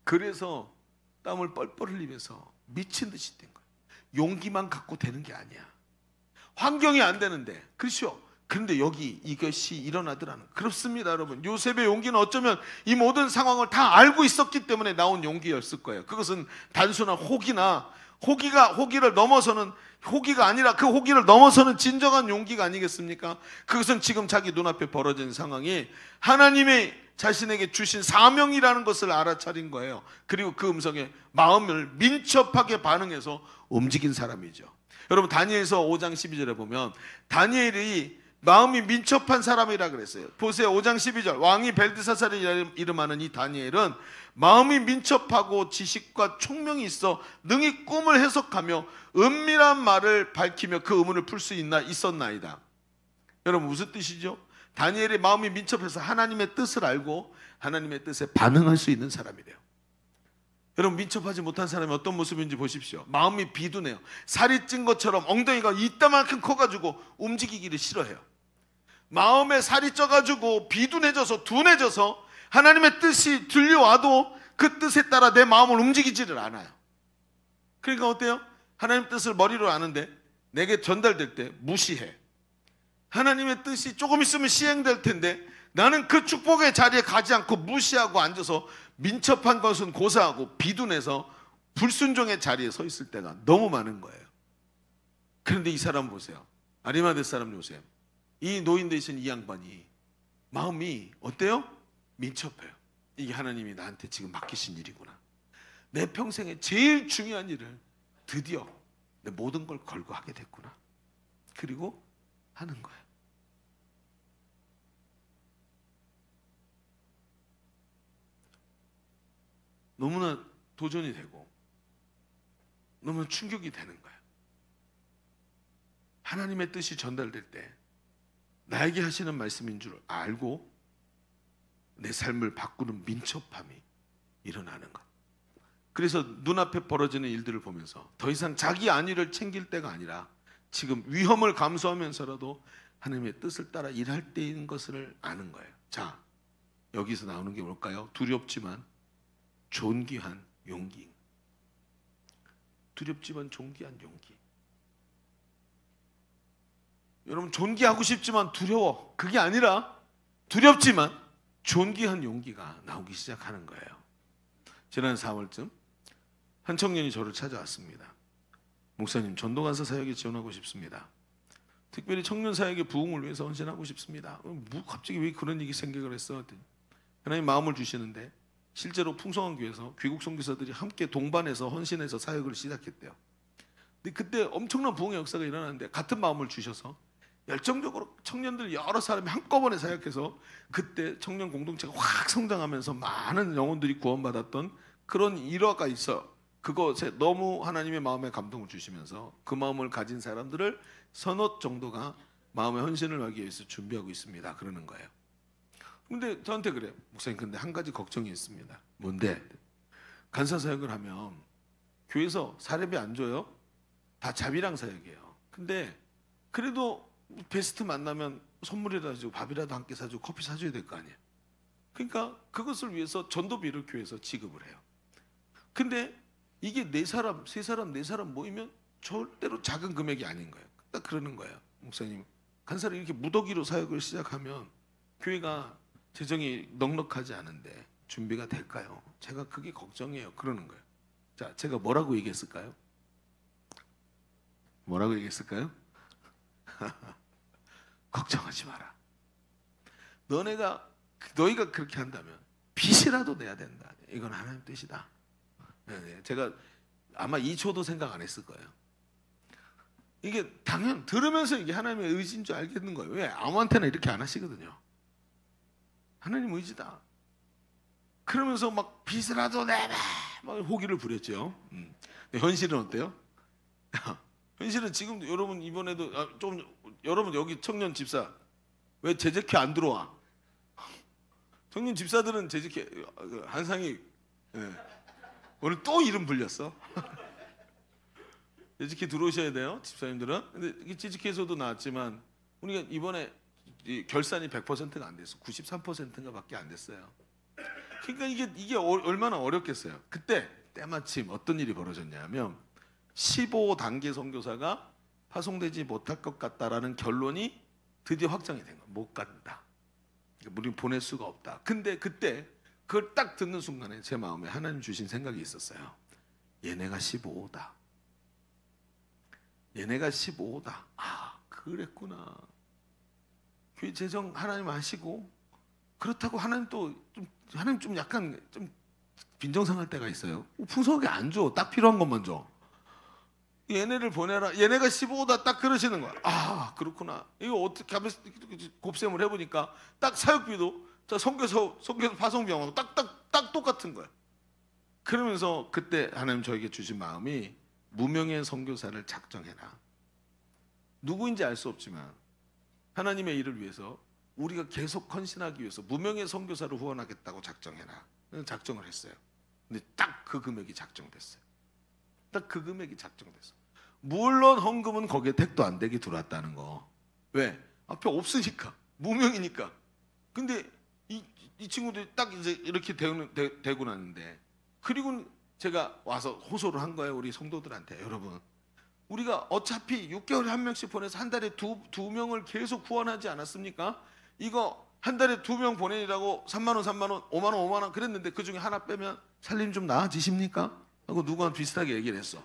그래서 땀을 뻘뻘 흘리면서 미친 듯이 뛴 거예요. 용기만 갖고 되는 게 아니야. 환경이 안 되는데, 그렇죠? 그런데 여기 이것이 일어나더라는. 그렇습니다, 여러분. 요셉의 용기는 어쩌면 이 모든 상황을 다 알고 있었기 때문에 나온 용기였을 거예요. 그것은 단순한 호기를 넘어서는, 호기가 아니라 그 호기를 넘어서는 진정한 용기가 아니겠습니까? 그것은 지금 자기 눈앞에 벌어진 상황이 하나님의 자신에게 주신 사명이라는 것을 알아차린 거예요. 그리고 그 음성에 마음을 민첩하게 반응해서 움직인 사람이죠. 여러분, 다니엘서 5장 12절에 보면 다니엘이 마음이 민첩한 사람이라 그랬어요. 보세요. 5장 12절. 왕이 벨드사살을 이름하는 이 다니엘은 마음이 민첩하고 지식과 총명이 있어 능히 꿈을 해석하며 은밀한 말을 밝히며 그 의문을 풀 수 있었나이다. 여러분, 무슨 뜻이죠? 다니엘의 마음이 민첩해서 하나님의 뜻을 알고 하나님의 뜻에 반응할 수 있는 사람이래요. 여러분, 민첩하지 못한 사람이 어떤 모습인지 보십시오. 마음이 비둔해요. 살이 찐 것처럼 엉덩이가 이따만큼 커가지고 움직이기를 싫어해요. 마음에 살이 쪄가지고 비둔해져서 둔해져서 하나님의 뜻이 들려와도 그 뜻에 따라 내 마음을 움직이지를 않아요. 그러니까 어때요? 하나님 뜻을 머리로 아는데 내게 전달될 때 무시해. 하나님의 뜻이 조금 있으면 시행될 텐데 나는 그 축복의 자리에 가지 않고 무시하고 앉아서 민첩한 것은 고사하고 비둔해서 불순종의 자리에 서 있을 때가 너무 많은 거예요. 그런데 이 사람 보세요. 아리마대 사람 요셉, 이 노인 되신 이 양반이 마음이 어때요? 민첩해요. 이게 하나님이 나한테 지금 맡기신 일이구나. 내 평생에 제일 중요한 일을 드디어 내 모든 걸 걸고 하게 됐구나. 그리고 하는 거예요. 너무나 도전이 되고 너무나 충격이 되는 거예요. 하나님의 뜻이 전달될 때 나에게 하시는 말씀인 줄 알고 내 삶을 바꾸는 민첩함이 일어나는 것. 그래서 눈앞에 벌어지는 일들을 보면서 더 이상 자기 안위를 챙길 때가 아니라 지금 위험을 감수하면서라도 하나님의 뜻을 따라 일할 때인 것을 아는 거예요. 자, 여기서 나오는 게 뭘까요? 두렵지만 존귀한 용기. 두렵지만 존귀한 용기. 여러분, 존귀하고 싶지만 두려워. 그게 아니라 두렵지만 존귀한 용기가 나오기 시작하는 거예요. 지난 4월쯤 한 청년이 저를 찾아왔습니다. 목사님, 전도간사 사역에 지원하고 싶습니다. 특별히 청년 사역의 부흥을 위해서 헌신하고 싶습니다. 갑자기 왜 그런 얘기 생각을 했어? 하나님 마음을 주시는데 실제로 풍성한 교회에서 귀국 선교사들이 함께 동반해서 헌신해서 사역을 시작했대요. 근데 그때 엄청난 부흥의 역사가 일어나는데 같은 마음을 주셔서 열정적으로 청년들 여러 사람이 한꺼번에 사역해서 그때 청년 공동체가 확 성장하면서 많은 영혼들이 구원받았던 그런 일화가 있어. 그것에 너무 하나님의 마음에 감동을 주시면서 그 마음을 가진 사람들을 서너 정도가 마음의 헌신을 하기 위해서 준비하고 있습니다. 그러는 거예요. 근데 저한테 그래요. 목사님, 근데 한 가지 걱정이 있습니다. 뭔데? 간사 사역을 하면 교회에서 사례비 안 줘요? 다 자비랑 사역이에요. 근데 그래도 베스트 만나면 선물이라도 주고 밥이라도 함께 사주고 커피 사줘야 될 거 아니에요. 그러니까 그것을 위해서 전도비를 교회에서 지급을 해요. 근데 이게 네 사람, 세 사람, 네 사람 모이면 절대로 작은 금액이 아닌 거예요. 딱 그러는 거예요. 목사님, 간사를 이렇게 무더기로 사역을 시작하면 교회가 재정이 넉넉하지 않은데 준비가 될까요? 제가 그게 걱정이에요. 그러는 거예요. 자, 제가 뭐라고 얘기했을까요? 뭐라고 얘기했을까요? 걱정하지 마라. 너희가 그렇게 한다면 빚이라도 내야 된다. 이건 하나님 뜻이다. 제가 아마 2초도 생각 안 했을 거예요. 이게 당연 들으면서 이게 하나님의 의지인 줄 알겠는 거예요. 왜? 아무한테나 이렇게 안 하시거든요. 하나님 의지다. 그러면서 막 빚이라도 내라 막 호기를 부렸죠. 현실은 어때요? 현실은 지금 여러분 이번에도 좀 여러분 여기 청년 집사 왜 재직회 안 들어와? 청년 집사들은 재직회 한상이 오늘 또 이름 불렸어. 재직회 들어오셔야 돼요, 집사님들은. 근데 재직회에서도 나왔지만 우리가 이번에 결산이 100%가 안 됐어. 93%인가밖에 안 됐어요. 그러니까 이게 얼마나 어렵겠어요. 그때 때마침 어떤 일이 벌어졌냐면 15단계 선교사가 파송되지 못할 것 같다라는 결론이 드디어 확정이 된 거야. 못 간다. 우리는 보낼 수가 없다. 근데 그때 그걸 딱 듣는 순간에 제 마음에 하나님 주신 생각이 있었어요. 얘네가 15다. 얘네가 15다. 아, 그랬구나. 교회 재정 하나님 아시고 그렇다고 하나님 좀 약간 좀 빈정상할 때가 있어요. 풍성하게 안 줘. 딱 필요한 것만 줘. 얘네를 보내라. 얘네가 15다 딱 그러시는 거야. 아, 그렇구나. 이거 어떻게 곱셈을 해보니까 딱 사역비도 선교사 파송비용하고 딱 똑같은 거야. 그러면서 그때 하나님 저에게 주신 마음이 무명의 선교사를 작정해라. 누구인지 알 수 없지만 하나님의 일을 위해서 우리가 계속 헌신하기 위해서 무명의 선교사를 후원하겠다고 작정해라. 작정을 했어요. 근데 딱 그 금액이 작정됐어요. 딱 그 금액이 작정됐어. 물론 헌금은 거기에 택도 안 되게 들어왔다는 거. 왜? 앞에 없으니까. 무명이니까. 근데 이 친구들이 딱 이제 이렇게 되고 나는데, 그리고 제가 와서 호소를 한 거예요. 우리 성도들한테. 여러분, 우리가 어차피 6개월에 한 명씩 보내서 한 달에 두 명을 계속 후원하지 않았습니까? 이거 한 달에 2명 보내라고 3만 원, 3만 원, 5만 원, 5만 원 그랬는데 그 중에 하나 빼면 살림 좀 나아지십니까? 하고 누구한테 비슷하게 얘기를 했어.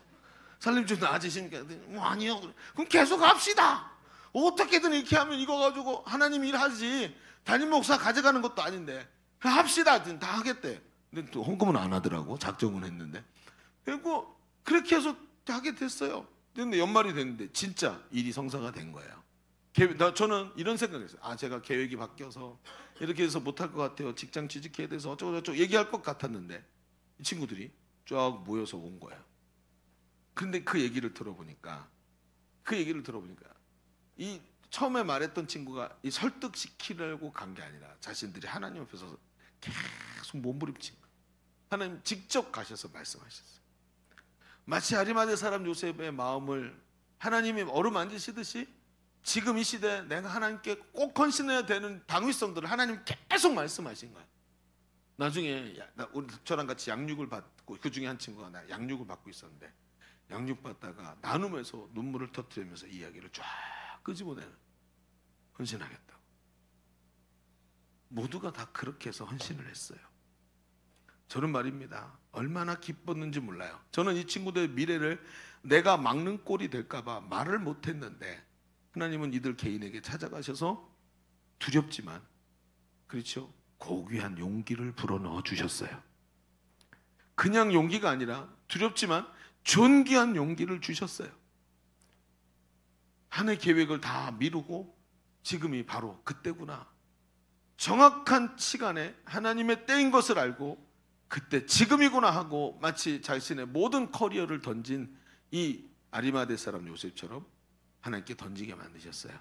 살림 좀 나아지십니까? 뭐 아니요. 그럼 계속 합시다. 어떻게든 이렇게 하면 이거 가지고 하나님 일하지. 담임 목사 가져가는 것도 아닌데 합시다. 다 하겠대. 근데 또 헌금은 안 하더라고. 작정은 했는데. 그리고 그렇게 해서 하게 됐어요. 근데 연말이 됐는데 진짜 일이 성사가 된 거예요. 저는 이런 생각을 했어요. 아, 제가 계획이 바뀌어서 이렇게 해서 못할 것 같아요. 직장 취직해야 돼서 어쩌고저쩌고 얘기할 것 같았는데 이 친구들이 쫙 모여서 온 거예요. 근데 그 얘기를 들어보니까 이 처음에 말했던 친구가 이 설득시키려고 간 게 아니라 자신들이 하나님 앞에서 계속 몸부림친 거예요. 하나님 직접 가셔서 말씀하셨어요. 마치 아리마대 사람 요셉의 마음을 하나님이 어루만지시듯이 지금 이 시대에 내가 하나님께 꼭 헌신해야 되는 당위성들을 하나님 계속 말씀하신 거예요. 나중에 저랑 같이 양육을 받고, 그 중에 한 친구가 나 양육을 받고 있었는데 양육 받다가 나누면서 눈물을 터뜨리면서 이야기를 쫙 끄집어내는, 헌신하겠다고. 모두가 다 그렇게 해서 헌신을 했어요. 저는 말입니다, 얼마나 기뻤는지 몰라요. 저는 이 친구들의 미래를 내가 막는 꼴이 될까 봐 말을 못했는데 하나님은 이들 개인에게 찾아가셔서 두렵지만, 그렇죠, 고귀한 용기를 불어넣어 주셨어요. 그냥 용기가 아니라 두렵지만 존귀한 용기를 주셨어요. 한 해 계획을 다 미루고 지금이 바로 그때구나. 정확한 시간에 하나님의 때인 것을 알고 그때 지금이구나 하고 마치 자신의 모든 커리어를 던진 이 아리마대 사람 요셉처럼 하나님께 던지게 만드셨어요.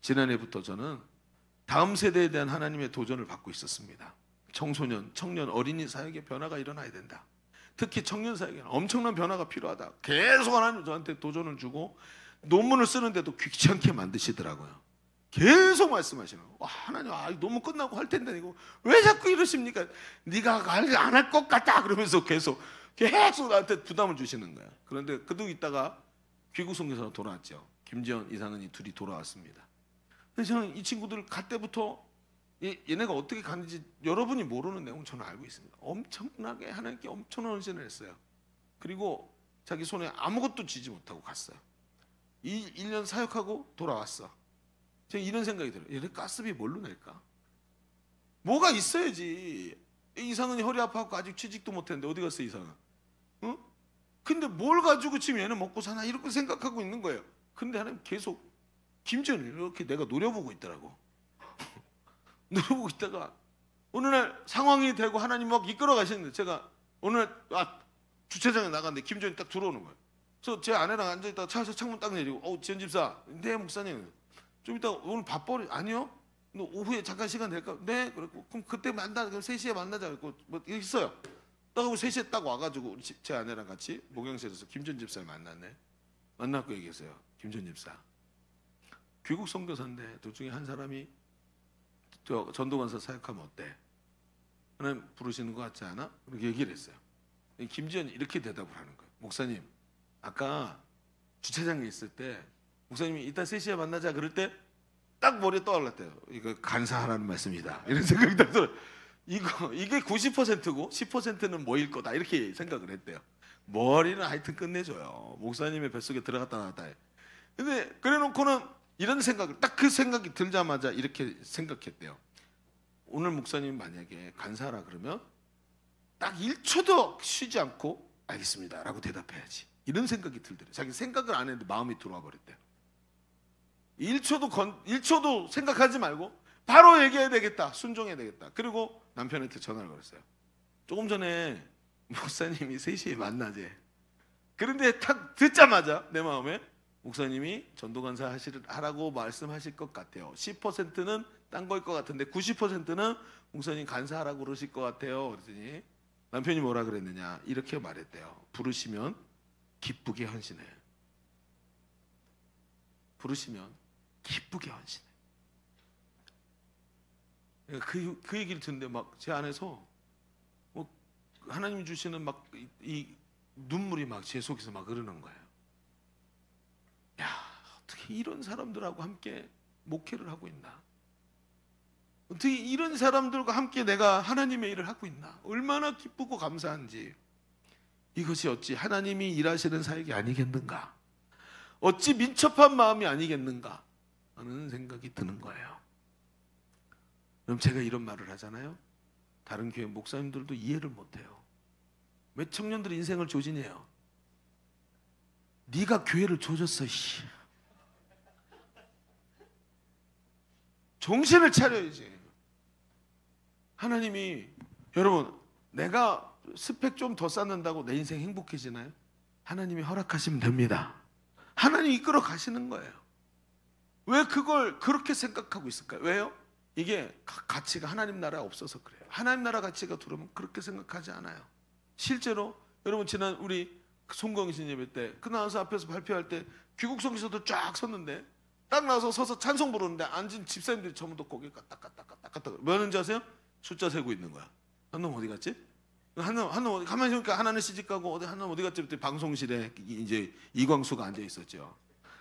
지난해부터 저는 다음 세대에 대한 하나님의 도전을 받고 있었습니다. 청소년, 청년, 어린이 사역에 변화가 일어나야 된다. 특히 청년 사역에는 엄청난 변화가 필요하다. 계속 하나님 저한테 도전을 주고 논문을 쓰는데도 귀찮게 만드시더라고요. 계속 말씀하시는 거예요. 하나님, 논문 끝나고 할 텐데 이거 왜 자꾸 이러십니까? 네가 안 할 것 같다 그러면서 계속 나한테 부담을 주시는 거예요. 그런데 그도 있다가 귀국 선교사로 돌아왔죠. 김지현, 이상은이 둘이 돌아왔습니다. 그래서 저는 이 친구들 갈 때부터 얘네가 어떻게 갔는지 여러분이 모르는 내용 저는 알고 있습니다. 엄청나게 하나님께 엄청난 헌신을 했어요. 그리고 자기 손에 아무것도 쥐지 못하고 갔어요. 1년 사역하고 돌아왔어. 제가 이런 생각이 들어요. 얘네 가스비 뭘로 낼까? 뭐가 있어야지. 이상은이 허리 아파갖고 아직 취직도 못했는데 어디 갔어 이상은? 응? 근데 뭘 가지고 지금 얘는 먹고 사나 이렇게 생각하고 있는 거예요. 근데 하나님 계속 김전을 이렇게 내가 노려보고 있더라고. 노려보고 있다가 어느 날 상황이 되고 하나님 막 이끌어 가시는데 제가 어느 날 주차장에 나갔는데 김전이 딱 들어오는 거예요. 그래서 제 아내랑 앉아있다가 차에서 창문 딱 내리고 지현 집사, 네 목사님 좀 이따 오늘 바빠? 아니요? 너 오후에 잠깐 시간 될까? 네? 그랬고 그럼 그때 만나자. 그럼 3시에 만나자. 그랬고 뭐 있어요. 딱 하고 3시에 딱 와가지고 제 아내랑 같이 목양실에서 김전 집사를 만났네. 만났고 얘기했어요. 김전 집사, 귀국 선교사인데 둘 중에 한 사람이 전도관사 사역하면 어때? 하나님 부르시는 것 같지 않아? 그렇게 얘기를 했어요. 김지현이 이렇게 대답을 하는 거예요. 목사님, 아까 주차장에 있을 때 목사님이 이따 3시에 만나자 그럴 때 딱 머리에 떠올랐대요. 이거 간사하라는 말씀이다. 이런 생각이 딱 들어요. 이게 90%고 10%는 뭐일 거다 이렇게 생각을 했대요. 머리는 하여튼 끝내줘요. 목사님의 뱃속에 들어갔다 나왔다 해. 근데 그래놓고는 이런 생각을 딱 그 생각이 들자마자 이렇게 생각했대요. 오늘 목사님 만약에 간사하라 그러면 딱 1초도 쉬지 않고 알겠습니다 라고 대답해야지. 이런 생각이 들더래요. 자기 생각을 안 했는데 마음이 들어와 버렸대요. 1초도 생각하지 말고 바로 얘기해야 되겠다. 순종해야 되겠다. 그리고 남편한테 전화를 걸었어요. 조금 전에 목사님이 3시에 만나재. 그런데 딱 듣자마자 내 마음에 목사님이 전도간사 하라고 말씀하실 것 같아요. 10%는 딴 거일 것 같은데 90%는 목사님 간사하라고 그러실 것 같아요. 그랬더니 남편이 뭐라 그랬느냐 이렇게 말했대요. 부르시면 기쁘게 헌신해. 부르시면 기쁘게 헌신해. 그 얘기를 듣는데 막 제 안에서 하나님이 주시는 막 이 눈물이 막 제 속에서 막 흐르는 거예요. 야, 어떻게 이런 사람들하고 함께 목회를 하고 있나? 어떻게 이런 사람들과 함께 내가 하나님의 일을 하고 있나? 얼마나 기쁘고 감사한지. 이것이 어찌 하나님이 일하시는 사역이 아니겠는가? 어찌 민첩한 마음이 아니겠는가? 하는 생각이 드는 거예요. 그럼 제가 이런 말을 하잖아요. 다른 교회 목사님들도 이해를 못해요. 왜 청년들 인생을 조진해요? 네가 교회를 조졌어. 정신을 차려야지. 하나님이 여러분 내가 스펙 좀 더 쌓는다고 내 인생 행복해지나요? 하나님이 허락하시면 됩니다. 하나님이 이끌어 가시는 거예요. 왜 그걸 그렇게 생각하고 있을까요? 왜요? 이게 가치가 하나님 나라에 없어서 그래요. 하나님 나라 가치가 들어오면 그렇게 생각하지 않아요. 실제로 여러분 지난 우리 송광신 예배 때 그 나와서 앞에서 발표할 때 귀국 선교사들 쫙 섰는데 딱 나와서 서서 찬송 부르는데 앉은 집사님들이 전부 다 고개 까딱까딱까딱 뭐 하는지 아세요? 숫자 세고 있는 거야. 한 놈 어디 갔지? 한 놈 가만히 보니까 하나는 시집가고 한 놈 어디 갔지? 그때 방송실에 이제 이광수가 앉아 있었죠.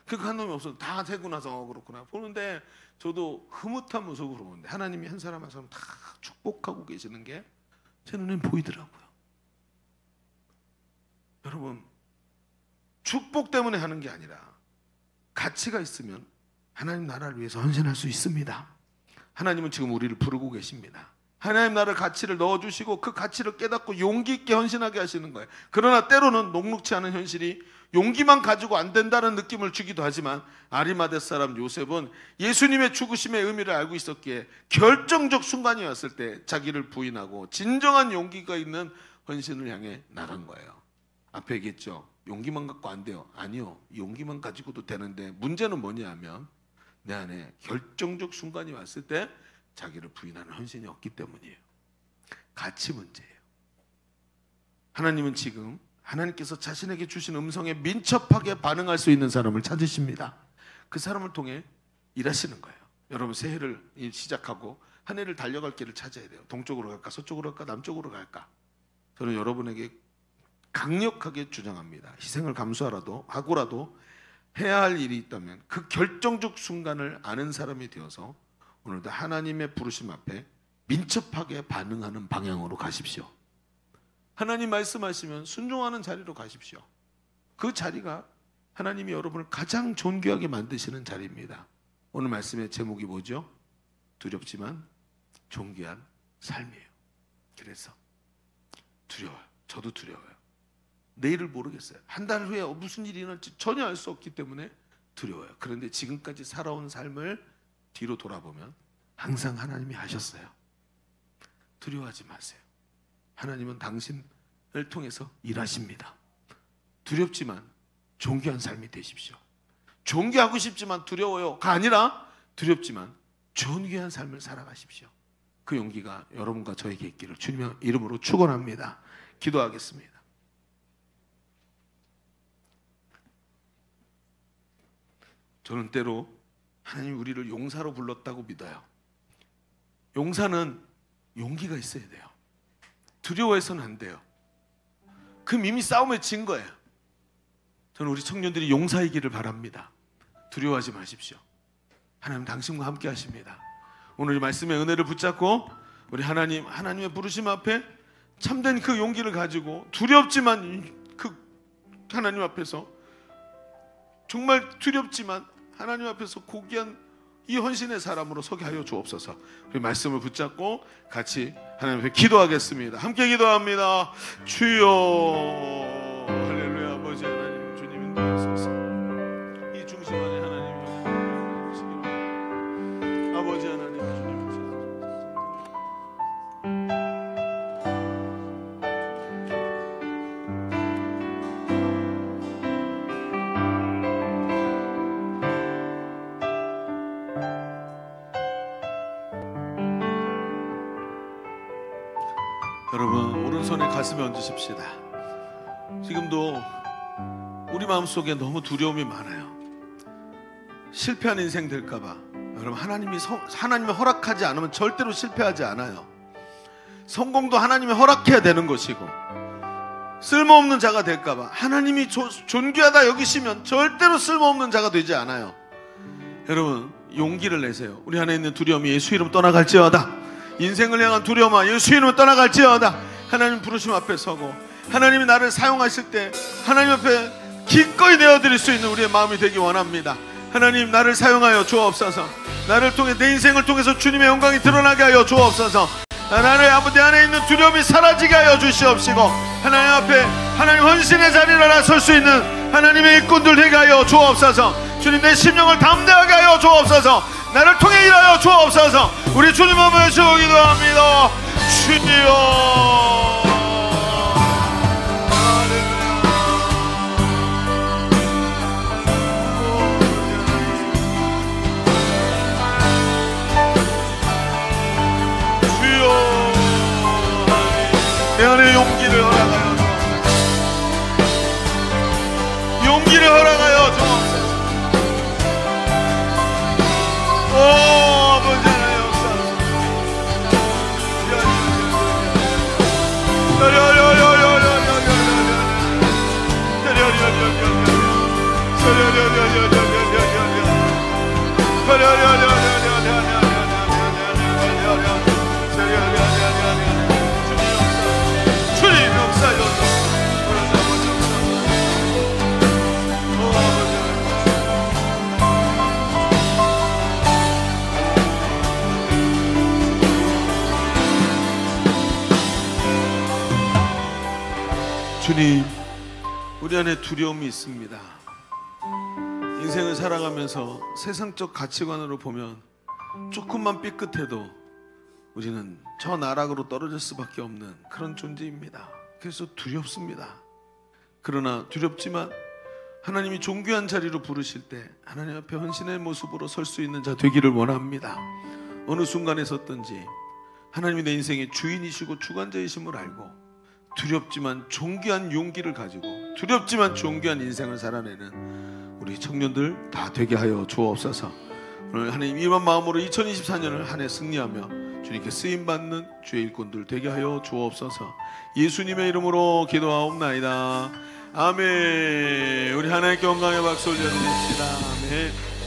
그 한 놈이 없어. 다 세고 나서 그렇구나 보는데 저도 흐뭇한 모습으로 보는데 하나님이 한 사람 한 사람 다 축복하고 계시는 게 제 눈엔 보이더라고요. 여러분 축복 때문에 하는 게 아니라 가치가 있으면 하나님 나라를 위해서 헌신할 수 있습니다. 하나님은 지금 우리를 부르고 계십니다. 하나님 나라의 가치를 넣어주시고 그 가치를 깨닫고 용기 있게 헌신하게 하시는 거예요. 그러나 때로는 녹록치 않은 현실이 용기만 가지고 안 된다는 느낌을 주기도 하지만 아리마대 사람 요셉은 예수님의 죽으심의 의미를 알고 있었기에 결정적 순간이 왔을 때 자기를 부인하고 진정한 용기가 있는 헌신을 향해 나간 거예요. 앞에 얘기했죠. 용기만 갖고 안 돼요. 아니요. 용기만 가지고도 되는데 문제는 뭐냐 하면 내 안에 결정적 순간이 왔을 때 자기를 부인하는 헌신이 없기 때문이에요. 가치 문제예요. 하나님은 지금 하나님께서 자신에게 주신 음성에 민첩하게 반응할 수 있는 사람을 찾으십니다. 그 사람을 통해 일하시는 거예요. 여러분 새해를 시작하고 한 해를 달려갈 길을 찾아야 돼요. 동쪽으로 갈까 서쪽으로 갈까 남쪽으로 갈까. 저는 여러분에게 강력하게 주장합니다. 희생을 하고라도 해야 할 일이 있다면 그 결정적 순간을 아는 사람이 되어서 오늘도 하나님의 부르심 앞에 민첩하게 반응하는 방향으로 가십시오. 하나님 말씀하시면 순종하는 자리로 가십시오. 그 자리가 하나님이 여러분을 가장 존귀하게 만드시는 자리입니다. 오늘 말씀의 제목이 뭐죠? 두렵지만 존귀한 삶이에요. 그래서 두려워요. 저도 두려워요. 내일을 모르겠어요. 한 달 후에 무슨 일이 일어날지 전혀 알 수 없기 때문에 두려워요. 그런데 지금까지 살아온 삶을 뒤로 돌아보면 항상 하나님이 하셨어요. 두려워하지 마세요. 하나님은 당신을 통해서 일하십니다. 두렵지만 존귀한 삶이 되십시오. 존귀하고 싶지만 두려워요가 아니라 두렵지만 존귀한 삶을 살아가십시오. 그 용기가 여러분과 저에게 있기를 주님의 이름으로 축원합니다. 기도하겠습니다. 저는 때로 하나님 우리를 용사로 불렀다고 믿어요. 용사는 용기가 있어야 돼요. 두려워해서는 안 돼요. 그 이미 싸움에 진 거예요. 저는 우리 청년들이 용사이기를 바랍니다. 두려워하지 마십시오. 하나님 당신과 함께 하십니다. 오늘 이 말씀의 은혜를 붙잡고 우리 하나님의 부르심 앞에 참된 그 용기를 가지고 두렵지만 그 하나님 앞에서 정말 두렵지만 하나님 앞에서 고귀한 이 헌신의 사람으로 서게 하여 주옵소서. 우리 말씀을 붙잡고 같이 하나님 앞에 기도하겠습니다. 함께 기도합니다. 주여 할렐루야. 아버지 하나님 주님 인도하소서. 이 중심 안에 하나님이 하시기를 아버지 하나님 주님 여러분 오른손에 가슴에 얹으십시다. 지금도 우리 마음속에 너무 두려움이 많아요. 실패한 인생 될까봐. 여러분 하나님이 허락하지 않으면 절대로 실패하지 않아요. 성공도 하나님이 허락해야 되는 것이고 쓸모없는 자가 될까봐 하나님이 존귀하다 여기시면 절대로 쓸모없는 자가 되지 않아요. 여러분 용기를 내세요. 우리 안에 있는 두려움이 예수 이름 떠나갈지어다. 인생을 향한 두려움아 예수 이름으로 떠나갈지어다. 하나님 부르심 앞에 서고 하나님이 나를 사용하실 때 하나님 앞에 기꺼이 내어드릴 수 있는 우리의 마음이 되기 원합니다. 하나님 나를 사용하여 주옵소서. 나를 통해 내 인생을 통해서 주님의 영광이 드러나게 하여 주옵소서. 나의 아버지 안에 있는 두려움이 사라지게 하여 주시옵시고 하나님 앞에 하나님 헌신의 자리를 나설 수 있는 하나님의 일꾼들 되게 하여 주옵소서. 주님 내 심령을 담대하게 하여 주옵소서. 나를 통해 일하여 주옵소서. 우리 주님 앞에 기도합니다. 주여 내 안에 용기를 허락하여 주옵소서. 용기를 허락하여 주옵소서. 오 아버지 하나님 역사하소서. 주님 우리 안에 두려움이 있습니다. 인생을 살아가면서 세상적 가치관으로 보면 조금만 삐끗해도 우리는 저 나락으로 떨어질 수밖에 없는 그런 존재입니다. 그래서 두렵습니다. 그러나 두렵지만 하나님이 존귀한 자리로 부르실 때 하나님 앞에 헌신의 모습으로 설 수 있는 자 되기를 원합니다. 어느 순간에 섰든지 하나님이 내 인생의 주인이시고 주관자이심을 알고 두렵지만 존귀한 용기를 가지고 두렵지만 존귀한 인생을 살아내는 우리 청년들 다 되게 하여 주옵소서. 오늘 하나님 이런 마음으로 2024년을 한 해 승리하며 주님께 쓰임받는 주의 일꾼들 되게 하여 주옵소서. 예수님의 이름으로 기도하옵나이다. 아멘. 우리 하나님께 영광의 박수 올려드립시다. 아멘.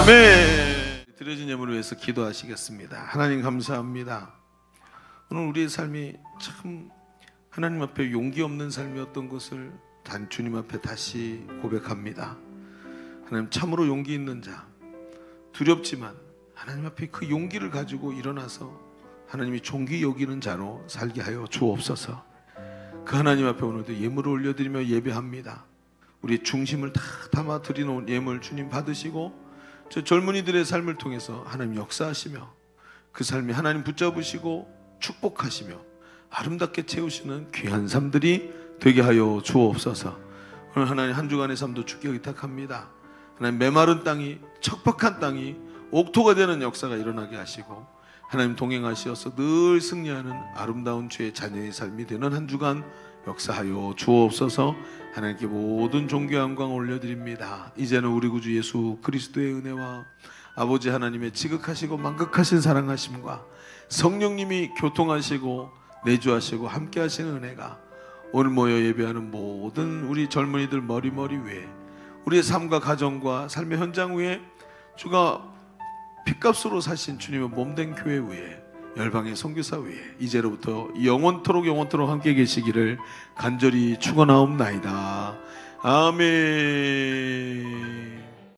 아멘. 드려진 예물을 위해서 기도하시겠습니다. 하나님 감사합니다. 오늘 우리의 삶이 참 하나님 앞에 용기 없는 삶이었던 것을 주님 앞에 다시 고백합니다. 하나님 참으로 용기 있는 자, 두렵지만 하나님 앞에 그 용기를 가지고 일어나서 하나님이 존귀 여기는 자로 살게 하여 주옵소서. 그 하나님 앞에 오늘도 예물을 올려드리며 예배합니다. 우리의 중심을 다 담아 드리는 예물 주님 받으시고 저 젊은이들의 삶을 통해서 하나님 역사하시며 그 삶이 하나님 붙잡으시고 축복하시며 아름답게 채우시는 귀한 삶들이 되게 하여 주옵소서. 오늘 하나님 한 주간의 삶도 주께 의탁합니다. 하나님 메마른 땅이, 척박한 땅이 옥토가 되는 역사가 일어나게 하시고 하나님 동행하시어서 늘 승리하는 아름다운 주의 자녀의 삶이 되는 한 주간 역사하여 주옵소서. 하나님께 모든 존귀 영광 올려드립니다. 이제는 우리 구주 예수 그리스도의 은혜와 아버지 하나님의 지극하시고 만극하신 사랑하심과 성령님이 교통하시고 내주하시고 함께 하시는 은혜가 오늘 모여 예배하는 모든 우리 젊은이들 머리 위에, 우리의 삶과 가정과 삶의 현장 위에, 주가 핏값으로 사신 주님의 몸된 교회 위에, 열방의 선교사 위에 이제로부터 영원토록 함께 계시기를 간절히 축원하옵나이다. 아멘.